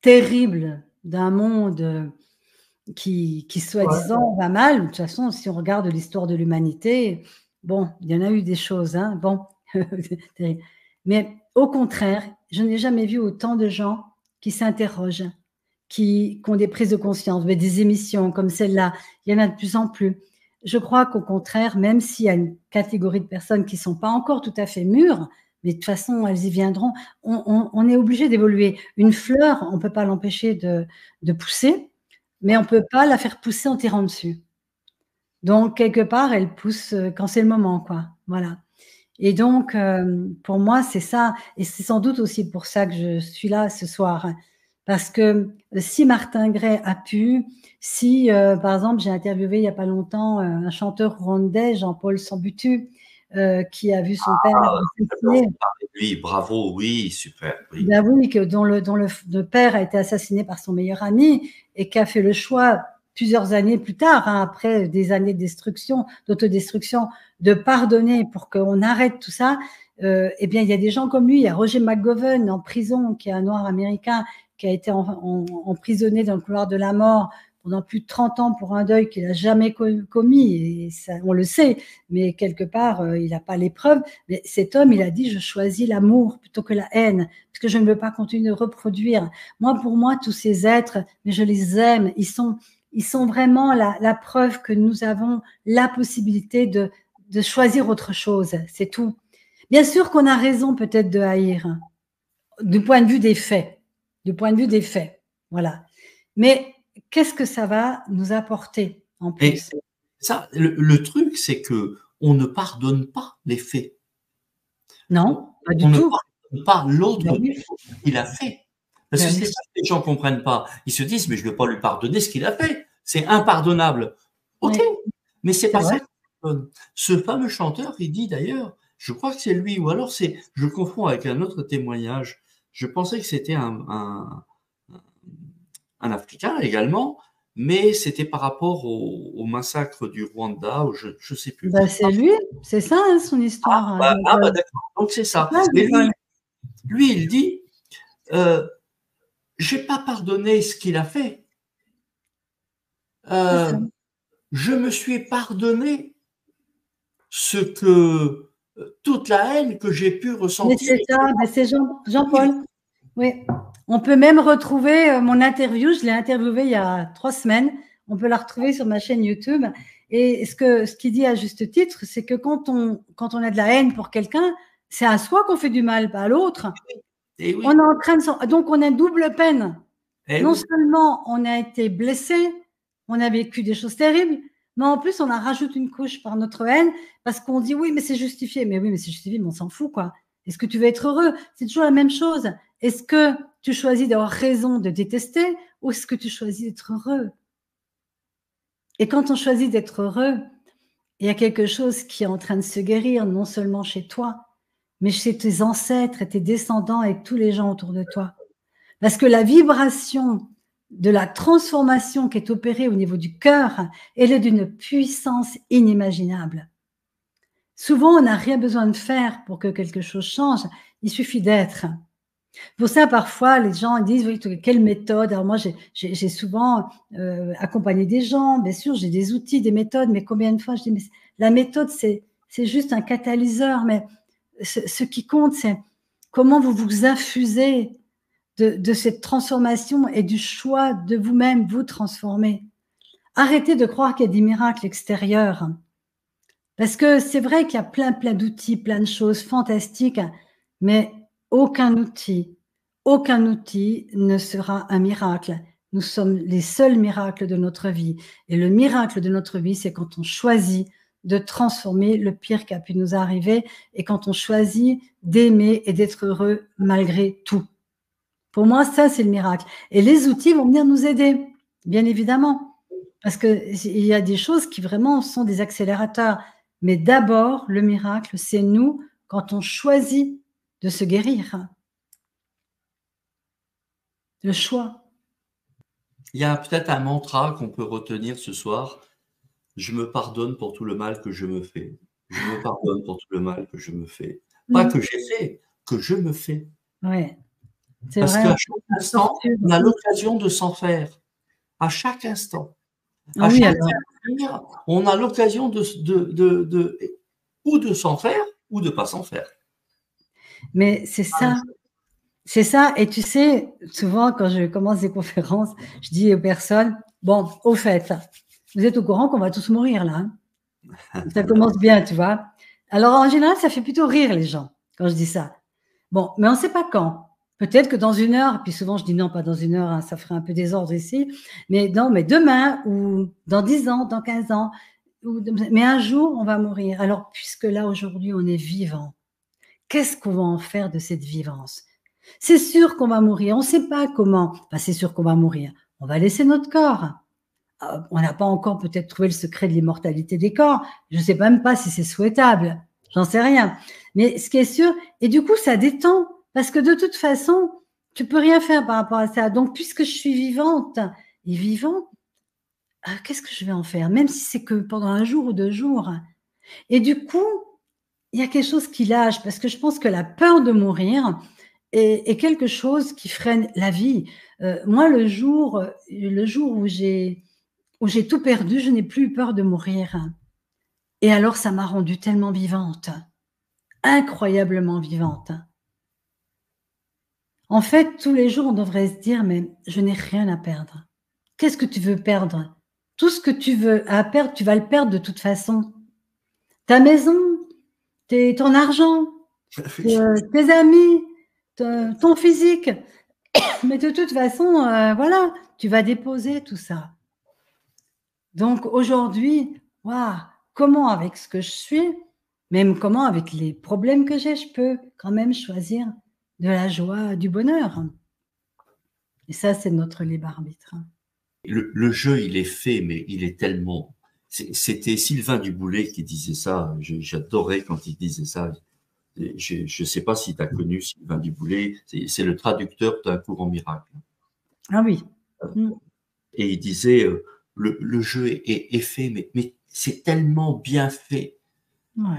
terribles d'un monde qui soi-disant va mal, de toute façon, si on regarde l'histoire de l'humanité, bon, il y en a eu des choses, hein, bon, mais au contraire, je n'ai jamais vu autant de gens qui s'interrogent, qui ont des prises de conscience, mais des émissions comme celle-là, il y en a de plus en plus. Je crois qu'au contraire, même s'il y a une catégorie de personnes qui ne sont pas encore tout à fait mûres, mais de toute façon, elles y viendront, on est obligé d'évoluer. Une fleur, on ne peut pas l'empêcher de pousser, mais on ne peut pas la faire pousser en tirant dessus. Donc, quelque part, elle pousse quand c'est le moment, quoi. Voilà. Et donc, pour moi, c'est ça. Et c'est sans doute aussi pour ça que je suis là ce soir. Parce que si Martin Gray a pu, si, par exemple, j'ai interviewé il n'y a pas longtemps un chanteur rwandais, Jean-Paul Sambutu, qui a vu son père assassiné. Oui, bravo, oui, super. Oui. Ben oui, dont le père a été assassiné par son meilleur ami et qui a fait le choix plusieurs années plus tard, hein, après des années de destruction, d'autodestruction, de pardonner pour qu'on arrête tout ça. Eh bien, il y a des gens comme lui. Il y a Roger McGovern en prison, qui est un noir américain, qui a été emprisonné dans le couloir de la mort pendant plus de 30 ans pour un deuil qu'il n'a jamais commis, et ça, on le sait, mais quelque part, il n'a pas les preuves. Mais cet homme, il a dit « je choisis l'amour plutôt que la haine, parce que je ne veux pas continuer de reproduire ». Moi, pour moi, tous ces êtres, mais je les aime, ils sont vraiment la preuve que nous avons la possibilité de choisir autre chose, c'est tout. Bien sûr qu'on a raison peut-être de haïr, du point de vue des faits, voilà. Mais qu'est-ce que ça va nous apporter en plus? Et ça, le truc, c'est que on ne pardonne pas les faits. Non, pas du on tout. Ne pardonne pas l'autre Ben oui. qu'il a fait. Parce que c'est ça que les gens comprennent pas. Ils se disent, mais je ne vais pas lui pardonner ce qu'il a fait. C'est impardonnable. Ok, mais c'est pas ça. Ce fameux chanteur, il dit d'ailleurs, je crois que c'est lui, ou alors je confonds avec un autre témoignage. Je pensais que c'était un Africain également, mais c'était par rapport au massacre du Rwanda, ou je ne sais plus. Ben c'est lui, c'est ça, hein, son histoire. D'accord, donc c'est ça. Mais lui, il dit, j'ai pas pardonné ce qu'il a fait. Je me suis pardonné toute la haine que j'ai pu ressentir. Mais c'est ça, c'est Jean-Paul. Oui. On peut même retrouver mon interview, je l'ai interviewé il y a 3 semaines. On peut la retrouver sur ma chaîne YouTube. Et ce qu'il dit à juste titre, c'est que quand on a de la haine pour quelqu'un, c'est à soi qu'on fait du mal, pas à l'autre. Oui. On est en train donc on a double peine. Non seulement on a été blessé, on a vécu des choses terribles, mais en plus on a rajouté une couche par notre haine parce qu'on dit oui, mais c'est justifié. Mais oui, mais c'est justifié, mais on s'en fout, quoi. Est-ce que tu veux être heureux? C'est toujours la même chose. Est-ce que tu choisis d'avoir raison de détester ou est-ce que tu choisis d'être heureux? Et quand on choisit d'être heureux, il y a quelque chose qui est en train de se guérir, non seulement chez toi, mais chez tes ancêtres et tes descendants et tous les gens autour de toi. Parce que la vibration de la transformation qui est opérée au niveau du cœur, elle est d'une puissance inimaginable. Souvent, on n'a rien besoin de faire pour que quelque chose change, il suffit d'être. Pour ça, parfois, les gens disent, oui, quelle méthode? Alors moi, j'ai souvent accompagné des gens, bien sûr, j'ai des outils, des méthodes, mais combien de fois je dis, mais la méthode, c'est juste un catalyseur, mais ce qui compte, c'est comment vous vous infusez de cette transformation et du choix de vous-même vous transformer. Arrêtez de croire qu'il y a des miracles extérieurs. Parce que c'est vrai qu'il y a plein d'outils, plein de choses fantastiques, mais aucun outil ne sera un miracle. Nous sommes les seuls miracles de notre vie. Et le miracle de notre vie, c'est quand on choisit de transformer le pire qui a pu nous arriver et quand on choisit d'aimer et d'être heureux malgré tout. Pour moi, ça, c'est le miracle. Et les outils vont venir nous aider, bien évidemment. Parce qu'il y a des choses qui vraiment sont des accélérateurs. Mais d'abord, le miracle, c'est nous, quand on choisit de se guérir. Le choix. Il y a peut-être un mantra qu'on peut retenir ce soir. Je me pardonne pour tout le mal que je me fais. Je me pardonne pour tout le mal que je me fais. Pas que j'ai fait, que je me fais. Ouais. Parce qu'à chaque instant, on a l'occasion de s'en faire. À chaque instant. À chaque instant, on a l'occasion ou de s'en faire ou de pas s'en faire. Mais c'est ça. C'est ça. Et tu sais, souvent, quand je commence des conférences, je dis aux personnes, bon, au fait, vous êtes au courant qu'on va tous mourir là. Hein. Ça commence bien, tu vois. Alors, en général, ça fait plutôt rire les gens quand je dis ça. Bon, mais on ne sait pas quand. Peut-être que dans 1 heure, puis souvent je dis non, pas dans 1 heure, hein, ça ferait un peu désordre ici, mais non, mais demain ou dans 10 ans, dans 15 ans, mais un jour, on va mourir. Alors, puisque là, aujourd'hui, on est vivant, qu'est-ce qu'on va en faire de cette vivance? C'est sûr qu'on va mourir, on ne sait pas comment. Enfin, c'est sûr qu'on va mourir. On va laisser notre corps. On n'a pas encore peut-être trouvé le secret de l'immortalité des corps. Je ne sais même pas si c'est souhaitable. J'en sais rien. Mais ce qui est sûr, et du coup, ça détend. Parce que de toute façon, tu peux rien faire par rapport à ça. Donc, puisque je suis vivante et vivant, qu'est-ce que je vais en faire? Même si c'est que pendant 1 jour ou 2 jours. Et du coup, il y a quelque chose qui lâche. Parce que je pense que la peur de mourir est quelque chose qui freine la vie. Moi, le jour où j'ai tout perdu, je n'ai plus eu peur de mourir. Et alors, ça m'a rendue tellement vivante, incroyablement vivante. En fait, tous les jours, on devrait se dire, mais je n'ai rien à perdre. Qu'est-ce que tu veux perdre? Tout ce que tu veux à perdre, tu vas le perdre de toute façon. Ta maison, ton argent, tes amis, ton physique. Mais de toute façon, voilà, tu vas déposer tout ça. Donc aujourd'hui, waouh, comment avec ce que je suis, même comment avec les problèmes que j'ai, je peux quand même choisir de la joie, du bonheur. Et ça, c'est notre libre arbitre. Le jeu, il est fait, mais il est tellement... C'était Sylvain Duboulet qui disait ça. J'adorais quand il disait ça. Je ne sais pas si tu as connu Sylvain Duboulet. C'est le traducteur d'un courant miracle. Ah oui. Et il disait, le jeu est fait, mais c'est tellement bien fait. Ouais.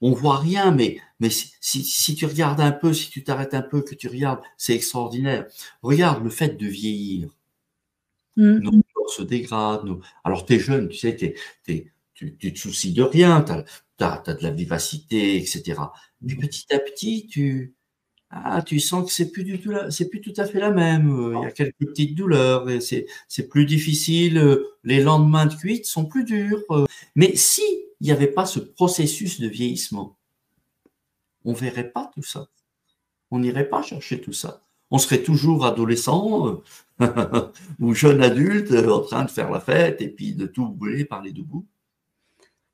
On voit rien, mais si tu regardes un peu, si tu t'arrêtes un peu, que tu regardes, c'est extraordinaire. Regarde le fait de vieillir. Nos corps se dégradent. Alors, t'es jeune, tu sais, tu te soucies de rien, t'as de la vivacité, etc. Puis petit à petit, tu sens que c'est plus tout à fait la même. Il y a quelques petites douleurs, et c'est plus difficile. Les lendemains de cuite sont plus durs. Mais si il n'y avait pas ce processus de vieillissement, on verrait pas tout ça. On n'irait pas chercher tout ça. On serait toujours adolescent ou jeune adulte en train de faire la fête et puis de tout brûler par les deux bouts.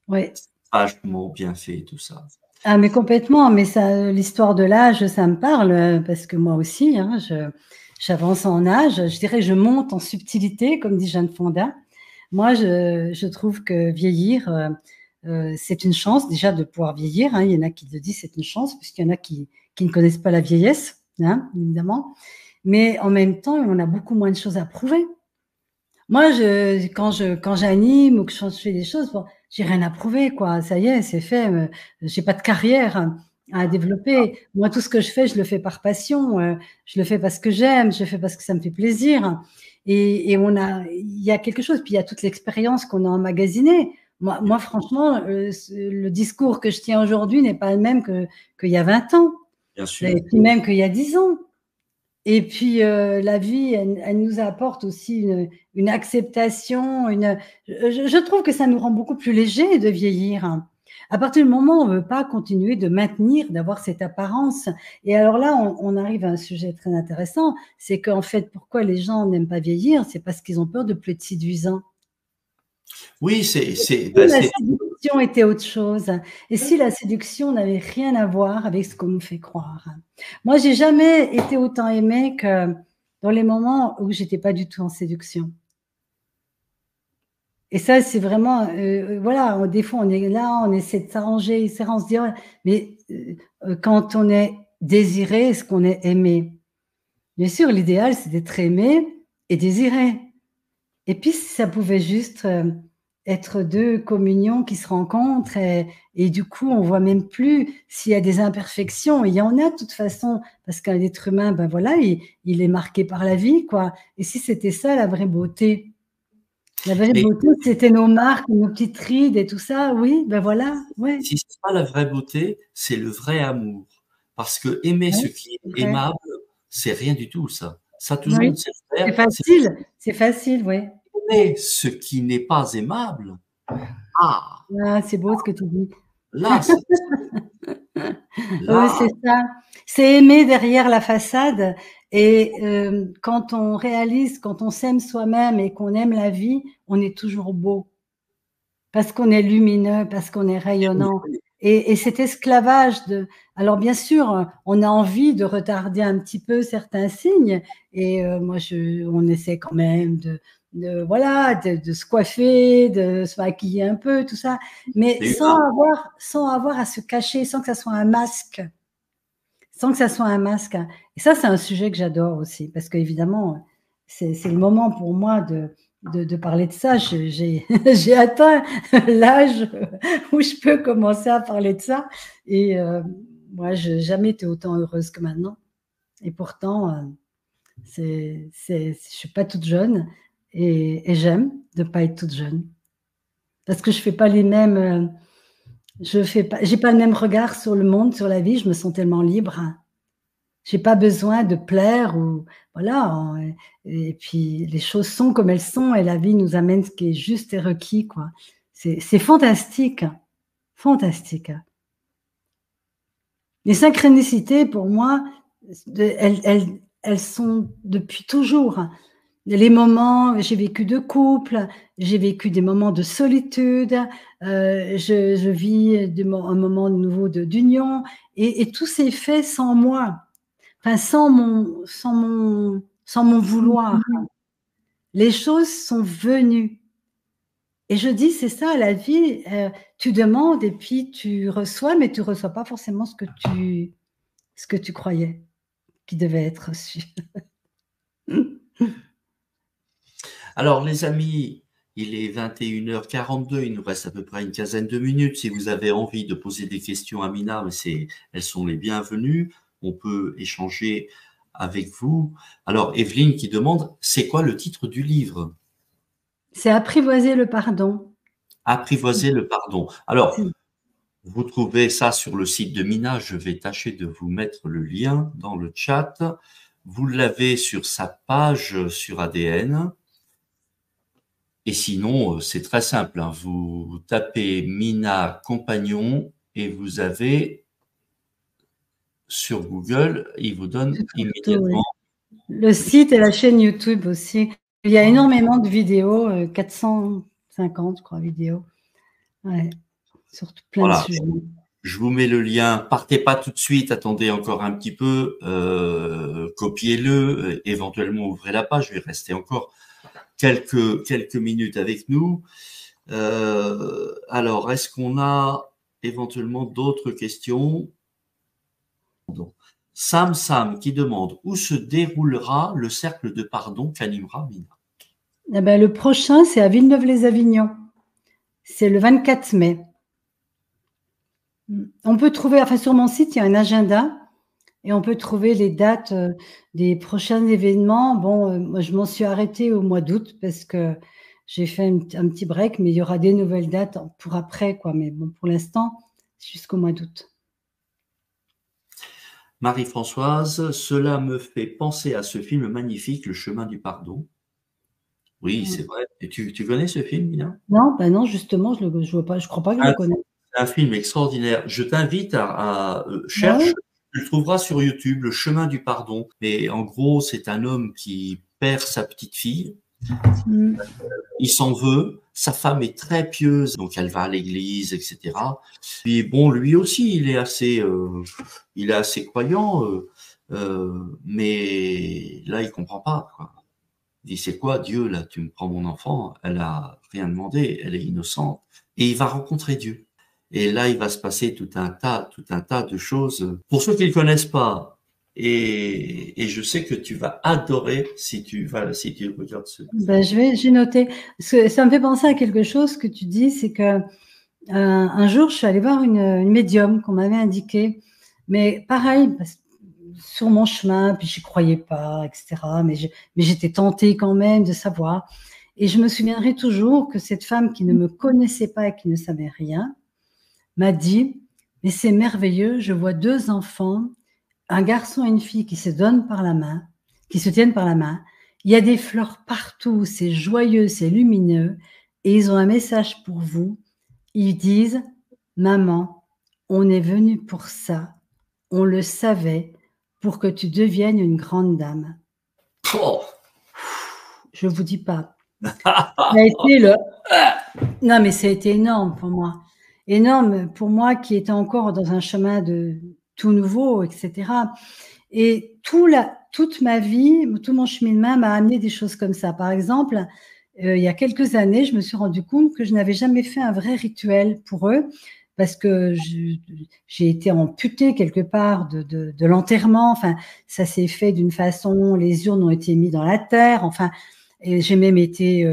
Oui. Vachement bien fait tout ça. Ah mais complètement, mais ça, l'histoire de l'âge, ça me parle parce que moi aussi, hein, j'avance en âge, je dirais je monte en subtilité, comme dit Jeanne Fonda. Moi, je trouve que vieillir, c'est une chance déjà de pouvoir vieillir. Hein. Il y en a qui le disent c'est une chance, puisqu'il y en a qui ne connaissent pas la vieillesse, hein, évidemment. Mais en même temps, on a beaucoup moins de choses à prouver. Moi, quand j'anime ou que je fais des choses, bon, j'ai rien à prouver, quoi. Ça y est, c'est fait. J'ai pas de carrière. à développer. Moi, tout ce que je fais, je le fais par passion. Je le fais parce que j'aime, je le fais parce que ça me fait plaisir. Et il y a quelque chose. Puis il y a toute l'expérience qu'on a emmagasinée. Moi, franchement, le discours que je tiens aujourd'hui n'est pas le même qu'il y a 20 ans. Bien sûr. Et puis même qu'il y a 10 ans. Et puis la vie, elle nous apporte aussi une acceptation. Je trouve que ça nous rend beaucoup plus légers de vieillir. À partir du moment où on ne veut pas continuer de maintenir, d'avoir cette apparence. Et alors là, on arrive à un sujet très intéressant, c'est qu'en fait, pourquoi les gens n'aiment pas vieillir? C'est parce qu'ils ont peur de plus être séduisants. Oui, La séduction était autre chose. Et si la séduction n'avait rien à voir avec ce qu'on nous fait croire. Moi, j'ai jamais été autant aimée que dans les moments où j'étais pas du tout en séduction. Et ça, c'est vraiment, voilà, des fois, on est là, on essaie de s'arranger, on se dit, oh, mais quand on est désiré, est-ce qu'on est aimé? Bien sûr, l'idéal, c'est d'être aimé et désiré. Et puis, ça pouvait juste être deux communions qui se rencontrent et du coup, on voit même plus s'il y a des imperfections. Et il y en a de toute façon, parce qu'un être humain, ben voilà, il est marqué par la vie, quoi. Et si c'était ça, la vraie beauté? La vraie beauté, c'était nos marques, nos petites rides et tout ça, oui, ben voilà, ouais. Si c'est pas la vraie beauté, c'est le vrai amour. Parce que aimer ce qui est aimable, c'est rien du tout, ça. Ça, tout le monde sait le faire. C'est facile, oui. Aimer ce qui n'est pas aimable, ah, c'est beau ce que tu dis. là, Oui, c'est ça. C'est aimer derrière la façade. Et quand on réalise, quand on s'aime soi-même et qu'on aime la vie, on est toujours beau. Parce qu'on est lumineux, parce qu'on est rayonnant. Et cet esclavage de… Alors bien sûr, on a envie de retarder un petit peu certains signes. Et moi, on essaie quand même voilà, de se coiffer, de se maquiller un peu, tout ça. Mais sans avoir à se cacher, sans que ça soit un masque. Sans que ça soit un masque. Et ça, c'est un sujet que j'adore aussi. Parce qu'évidemment, c'est le moment pour moi de parler de ça. J'ai atteint l'âge où je peux commencer à parler de ça. Et moi, je n'ai jamais été autant heureuse que maintenant. Et pourtant, je ne suis pas toute jeune et j'aime de ne pas être toute jeune. Parce que je ne fais pas les mêmes… j'ai pas le même regard sur le monde, sur la vie. Je me sens tellement libre. J'ai pas besoin de plaire ou voilà. Et puis les choses sont comme elles sont et la vie nous amène ce qui est juste et requis, quoi. C'est fantastique, fantastique. Les synchronicités, pour moi, elles sont depuis toujours. Les moments, j'ai vécu de couple, j'ai vécu des moments de solitude, je vis un moment de nouveau d'union, et tout s'est fait sans moi. Enfin, sans mon vouloir. Les choses sont venues. Et je dis, c'est ça, la vie, tu demandes et puis tu reçois, mais tu ne reçois pas forcément ce que tu croyais qui devait être reçu. Alors, les amis, il est 21h42, il nous reste à peu près une quinzaine de minutes. Si vous avez envie de poser des questions à Mina, elles sont les bienvenues. On peut échanger avec vous. Alors, Evelyne qui demande, c'est quoi le titre du livre? C'est Apprivoiser le pardon. Apprivoiser le pardon. Alors, vous trouvez ça sur le site de Mina. Je vais tâcher de vous mettre le lien dans le chat. Vous l'avez sur sa page sur ADN. Et sinon, c'est très simple. Hein. Vous tapez Mina Compagnon et vous avez sur Google, il vous donne immédiatement. Le site et la chaîne YouTube aussi. Il y a énormément de vidéos, 450, je crois, vidéos. Ouais, sur plein de sujets. Je vous mets le lien. Partez pas tout de suite. Attendez encore un petit peu. Copiez-le. Éventuellement, ouvrez la page. Je vais rester encore quelques minutes avec nous. Alors, est-ce qu'on a éventuellement d'autres questions? Sam qui demande où se déroulera le cercle de pardon qu'animera Mina? Eh ben, le prochain, c'est à Villeneuve-les-Avignon. C'est le 24 mai. On peut trouver, enfin sur mon site, il y a un agenda et on peut trouver les dates des prochains événements. Bon, moi je m'en suis arrêtée au mois d'août parce que j'ai fait un petit break, mais il y aura des nouvelles dates pour après, quoi. Mais bon, pour l'instant, jusqu'au mois d'août. Marie-Françoise, cela me fait penser à ce film magnifique, Le chemin du pardon. Oui, c'est vrai. Et tu connais ce film, Mila? Non, ben non, justement, je vois pas, je crois pas que je le connais. C'est un film extraordinaire. Je t'invite à cherche, Ouais. tu le trouveras sur YouTube, Le chemin du pardon. Et en gros, c'est un homme qui perd sa petite fille. Mm. Il s'en veut. Sa femme est très pieuse, donc elle va à l'église, etc. Puis bon, lui aussi, il est assez croyant, mais là, il comprend pas, quoi. Il dit, c'est quoi Dieu, là? Tu me prends mon enfant, elle a rien demandé, elle est innocente. Et il va rencontrer Dieu. Et là, il va se passer tout un tas de choses. Pour ceux qui ne le connaissent pas, et je sais que tu vas adorer si tu regardes ce. Ben, j'ai noté. Ça me fait penser à quelque chose que tu dis, c'est que un jour, je suis allée voir une médium qu'on m'avait indiquée, mais pareil, sur mon chemin, puis j'y croyais pas, etc. Mais j'étais tentée quand même de savoir. Et je me souviendrai toujours que cette femme qui ne me connaissait pas et qui ne savait rien m'a dit, mais c'est merveilleux, je vois deux enfants, un garçon et une fille qui se donnent par la main, qui se tiennent par la main. Il y a des fleurs partout, c'est joyeux, c'est lumineux, et ils ont un message pour vous. Ils disent, maman, on est venu pour ça, on le savait, pour que tu deviennes une grande dame. Oh. Je vous dis pas. Ça a été le... Non, mais ça a été énorme pour moi. Énorme pour moi qui était encore dans un chemin de tout nouveau, etc. Et toute ma vie, tout mon cheminement m'a amené des choses comme ça. Par exemple, il y a quelques années, je me suis rendu compte que je n'avais jamais fait un vrai rituel pour eux parce que j'ai été amputée quelque part de l'enterrement. Enfin, ça s'est fait d'une façon, les urnes ont été mises dans la terre. Enfin, et j'ai même été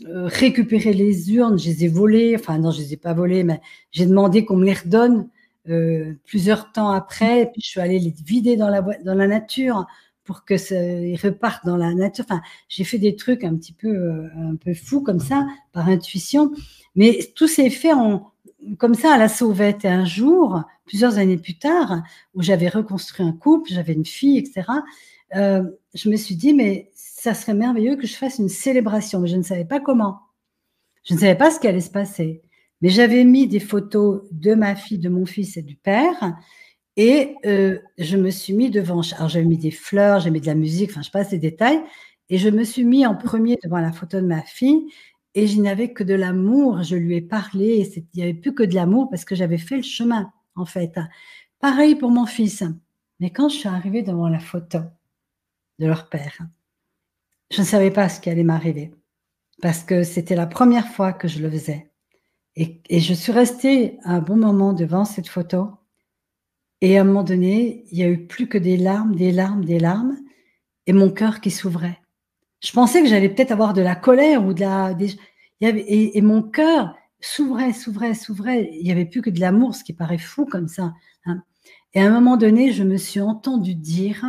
récupérer les urnes, je les ai volées. Enfin, non, je les ai pas volées, mais j'ai demandé qu'on me les redonne plusieurs temps après. Et puis, je suis allée les vider dans la nature pour que ils repartent dans la nature. Enfin, j'ai fait des trucs un peu fous comme ça, par intuition. Mais tout s'est fait comme ça à la sauvette. Et un jour, plusieurs années plus tard, où j'avais reconstruit un couple, j'avais une fille, etc., je me suis dit, mais ça serait merveilleux que je fasse une célébration. Mais je ne savais pas comment. Je ne savais pas ce qui allait se passer. Mais j'avais mis des photos de ma fille, de mon fils et du père. Et je me suis mis devant. Alors, j'avais mis des fleurs, j'ai mis de la musique, enfin, je passe les détails. Et je me suis mis en premier devant la photo de ma fille. Et je n'avais que de l'amour. Je lui ai parlé. Et il n'y avait plus que de l'amour parce que j'avais fait le chemin, en fait. Pareil pour mon fils. Mais quand je suis arrivée devant la photo de leur père, je ne savais pas ce qui allait m'arriver parce que c'était la première fois que je le faisais. Et je suis restée un bon moment devant cette photo. Et à un moment donné, il n'y a eu plus que des larmes, des larmes, des larmes, et mon cœur qui s'ouvrait. Je pensais que j'allais peut-être avoir de la colère ou et mon cœur s'ouvrait, s'ouvrait, s'ouvrait. Il n'y avait plus que de l'amour, ce qui paraît fou comme ça. Hein. Et à un moment donné, je me suis entendue dire,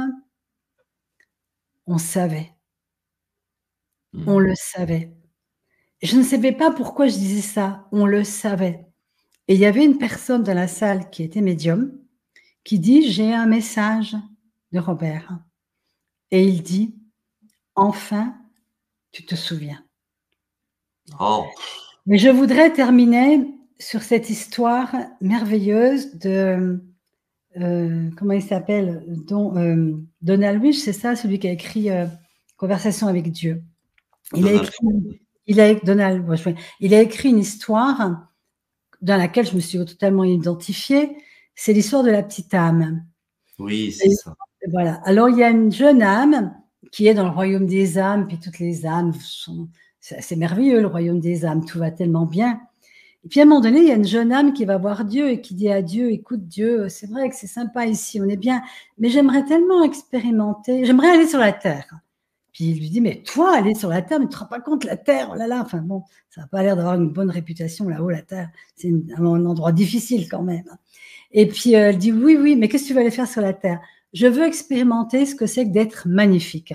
on savait. On le savait. Je ne savais pas pourquoi je disais ça. On le savait. Et il y avait une personne dans la salle qui était médium qui dit, j'ai un message de Robert. Et il dit, enfin, tu te souviens. Oh. Mais je voudrais terminer sur cette histoire merveilleuse de, comment il s'appelle, Donald Lewis, c'est ça, celui qui a écrit Conversation avec Dieu. Il a écrit une histoire dans laquelle je me suis totalement identifiée. C'est l'histoire de la petite âme. Oui, c'est ça. Voilà. Alors, il y a une jeune âme qui est dans le royaume des âmes, puis toutes les âmes c'est merveilleux, le royaume des âmes, tout va tellement bien. Et puis, à un moment donné, il y a une jeune âme qui va voir Dieu et qui dit à Dieu, écoute Dieu, c'est vrai que c'est sympa ici, on est bien, mais j'aimerais tellement expérimenter, j'aimerais aller sur la terre. Puis Puis il lui dit, mais toi, aller sur la Terre, mais tu ne te rends pas compte, la Terre, oh là là, enfin bon, ça n'a pas l'air d'avoir une bonne réputation là-haut, la Terre. C'est un endroit difficile quand même. Et puis elle dit, oui, oui, mais qu'est-ce que tu vas aller faire sur la Terre? Je veux expérimenter ce que c'est que d'être magnifique.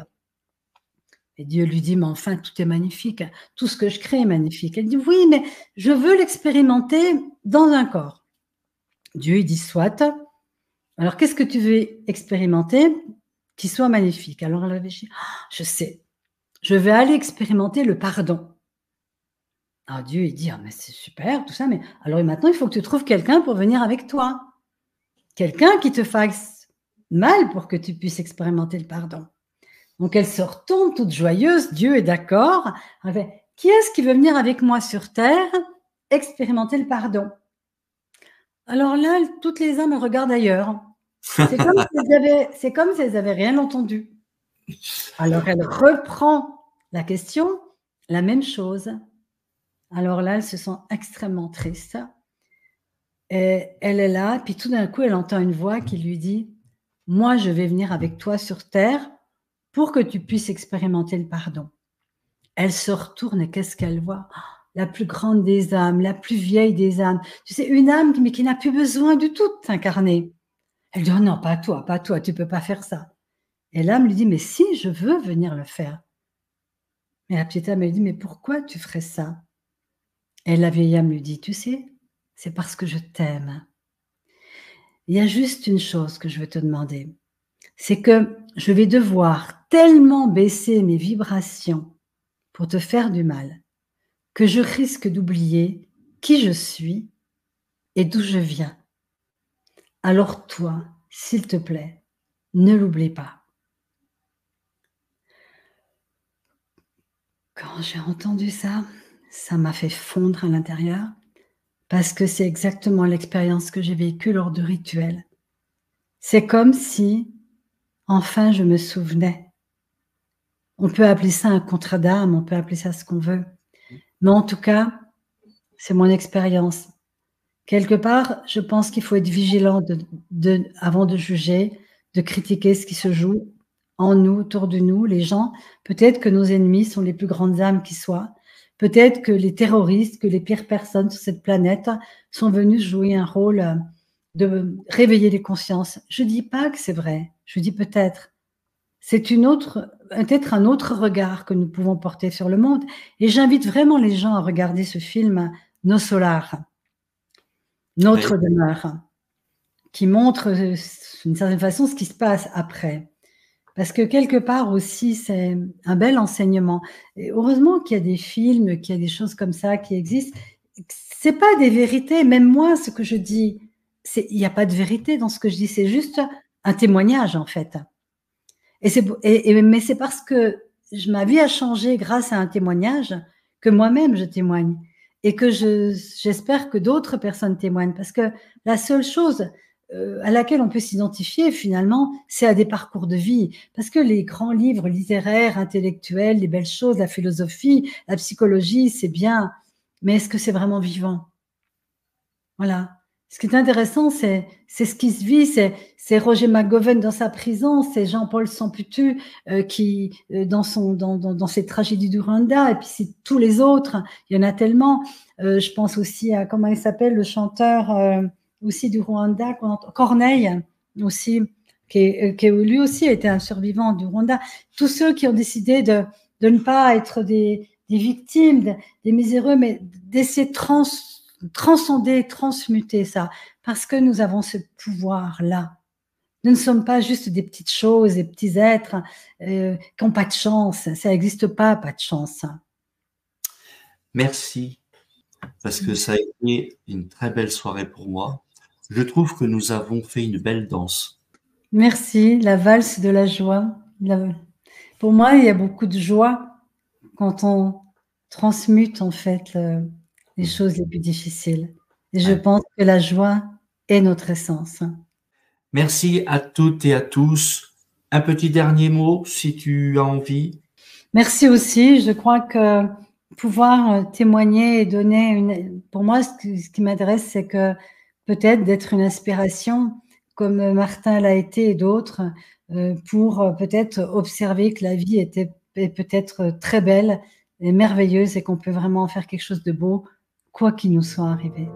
Et Dieu lui dit, mais enfin, tout est magnifique, tout ce que je crée est magnifique. Elle dit, oui, mais je veux l'expérimenter dans un corps. Dieu dit, soit. Alors, qu'est-ce que tu veux expérimenter qui soit magnifique? Alors, elle réfléchit, je sais, je vais aller expérimenter le pardon. Alors, Dieu, il dit, mais c'est super, tout ça, mais alors maintenant, il faut que tu trouves quelqu'un pour venir avec toi. Quelqu'un qui te fasse mal pour que tu puisses expérimenter le pardon. Donc, elle se retourne toute joyeuse, Dieu est d'accord. Elle fait, qui est-ce qui veut venir avec moi sur terre expérimenter le pardon? Alors là, toutes les âmes regardent ailleurs. C'est comme si elles n'avaient rien entendu. Alors, elle reprend la question, la même chose. Alors là, elle se sent extrêmement triste. Et elle est là, puis tout d'un coup, elle entend une voix qui lui dit, « Moi, je vais venir avec toi sur terre pour que tu puisses expérimenter le pardon. » Elle se retourne et qu'est-ce qu'elle voit? La plus grande des âmes, la plus vieille des âmes. Tu sais, une âme mais qui n'a plus besoin du tout de t'incarner. Elle dit, « Oh non, pas toi, tu peux pas faire ça. » Et l'âme lui dit, « Mais si, je veux venir le faire. » Mais la petite âme lui dit, « Mais pourquoi tu ferais ça? » Et la vieille âme lui dit, « Tu sais, c'est parce que je t'aime. Il y a juste une chose que je veux te demander. C'est que je vais devoir tellement baisser mes vibrations pour te faire du mal que je risque d'oublier qui je suis et d'où je viens. Alors toi, s'il te plaît, ne l'oublie pas. » Quand j'ai entendu ça, ça m'a fait fondre à l'intérieur parce que c'est exactement l'expérience que j'ai vécue lors de rituels. C'est comme si, enfin, je me souvenais. On peut appeler ça un contrat d'âme, on peut appeler ça ce qu'on veut. Mais en tout cas, c'est mon expérience. Quelque part, je pense qu'il faut être vigilant avant de juger, de critiquer ce qui se joue en nous, autour de nous, les gens. Peut-être que nos ennemis sont les plus grandes âmes qui soient. Peut-être que les terroristes, que les pires personnes sur cette planète sont venus jouer un rôle de réveiller les consciences. Je ne dis pas que c'est vrai, je dis peut-être. C'est peut-être un autre regard que nous pouvons porter sur le monde. Et j'invite vraiment les gens à regarder ce film Nos Solars, Notre demeure, qui montre d'une certaine façon ce qui se passe après. Parce que quelque part aussi, c'est un bel enseignement. Et heureusement qu'il y a des films, qu'il y a des choses comme ça qui existent. C'est pas des vérités. Même moi, ce que je dis, il n'y a pas de vérité dans ce que je dis. C'est juste un témoignage, en fait. Mais c'est parce que ma vie a changé grâce à un témoignage que moi-même je témoigne. Et que j'espère que d'autres personnes témoignent. Parce que la seule chose à laquelle on peut s'identifier finalement, c'est à des parcours de vie. Parce que les grands livres littéraires, intellectuels, les belles choses, la philosophie, la psychologie, c'est bien. Mais est-ce que c'est vraiment vivant? Voilà. Ce qui est intéressant, c'est ce qui se vit, c'est Roger McGowan dans sa prison, c'est Jean-Paul Samputu qui dans ses tragédies du Rwanda, et puis c'est tous les autres, il y en a tellement. Je pense aussi à, comment il s'appelle, le chanteur aussi du Rwanda, Corneille aussi, qui lui aussi a été un survivant du Rwanda. Tous ceux qui ont décidé de ne pas être des victimes, des miséreux, mais d'essayer de transcender, transmuter ça, parce que nous avons ce pouvoir-là. Nous ne sommes pas juste des petites choses, des petits êtres qui n'ont pas de chance. Ça n'existe pas de chance. Merci, parce que ça a été une très belle soirée pour moi. Je trouve que nous avons fait une belle danse. Merci, la valse de la joie. Pour moi, il y a beaucoup de joie quand on transmute en fait les choses les plus difficiles. Et je pense que la joie est notre essence. Merci à toutes et à tous. Un petit dernier mot, si tu as envie. Merci aussi. Je crois que pouvoir témoigner et donner pour moi, ce qui m'intéresse, c'est que peut-être d'être une inspiration, comme Martin l'a été et d'autres, pour peut-être observer que la vie était est peut-être très belle et merveilleuse et qu'on peut vraiment faire quelque chose de beau, quoi qu'il nous soit arrivé.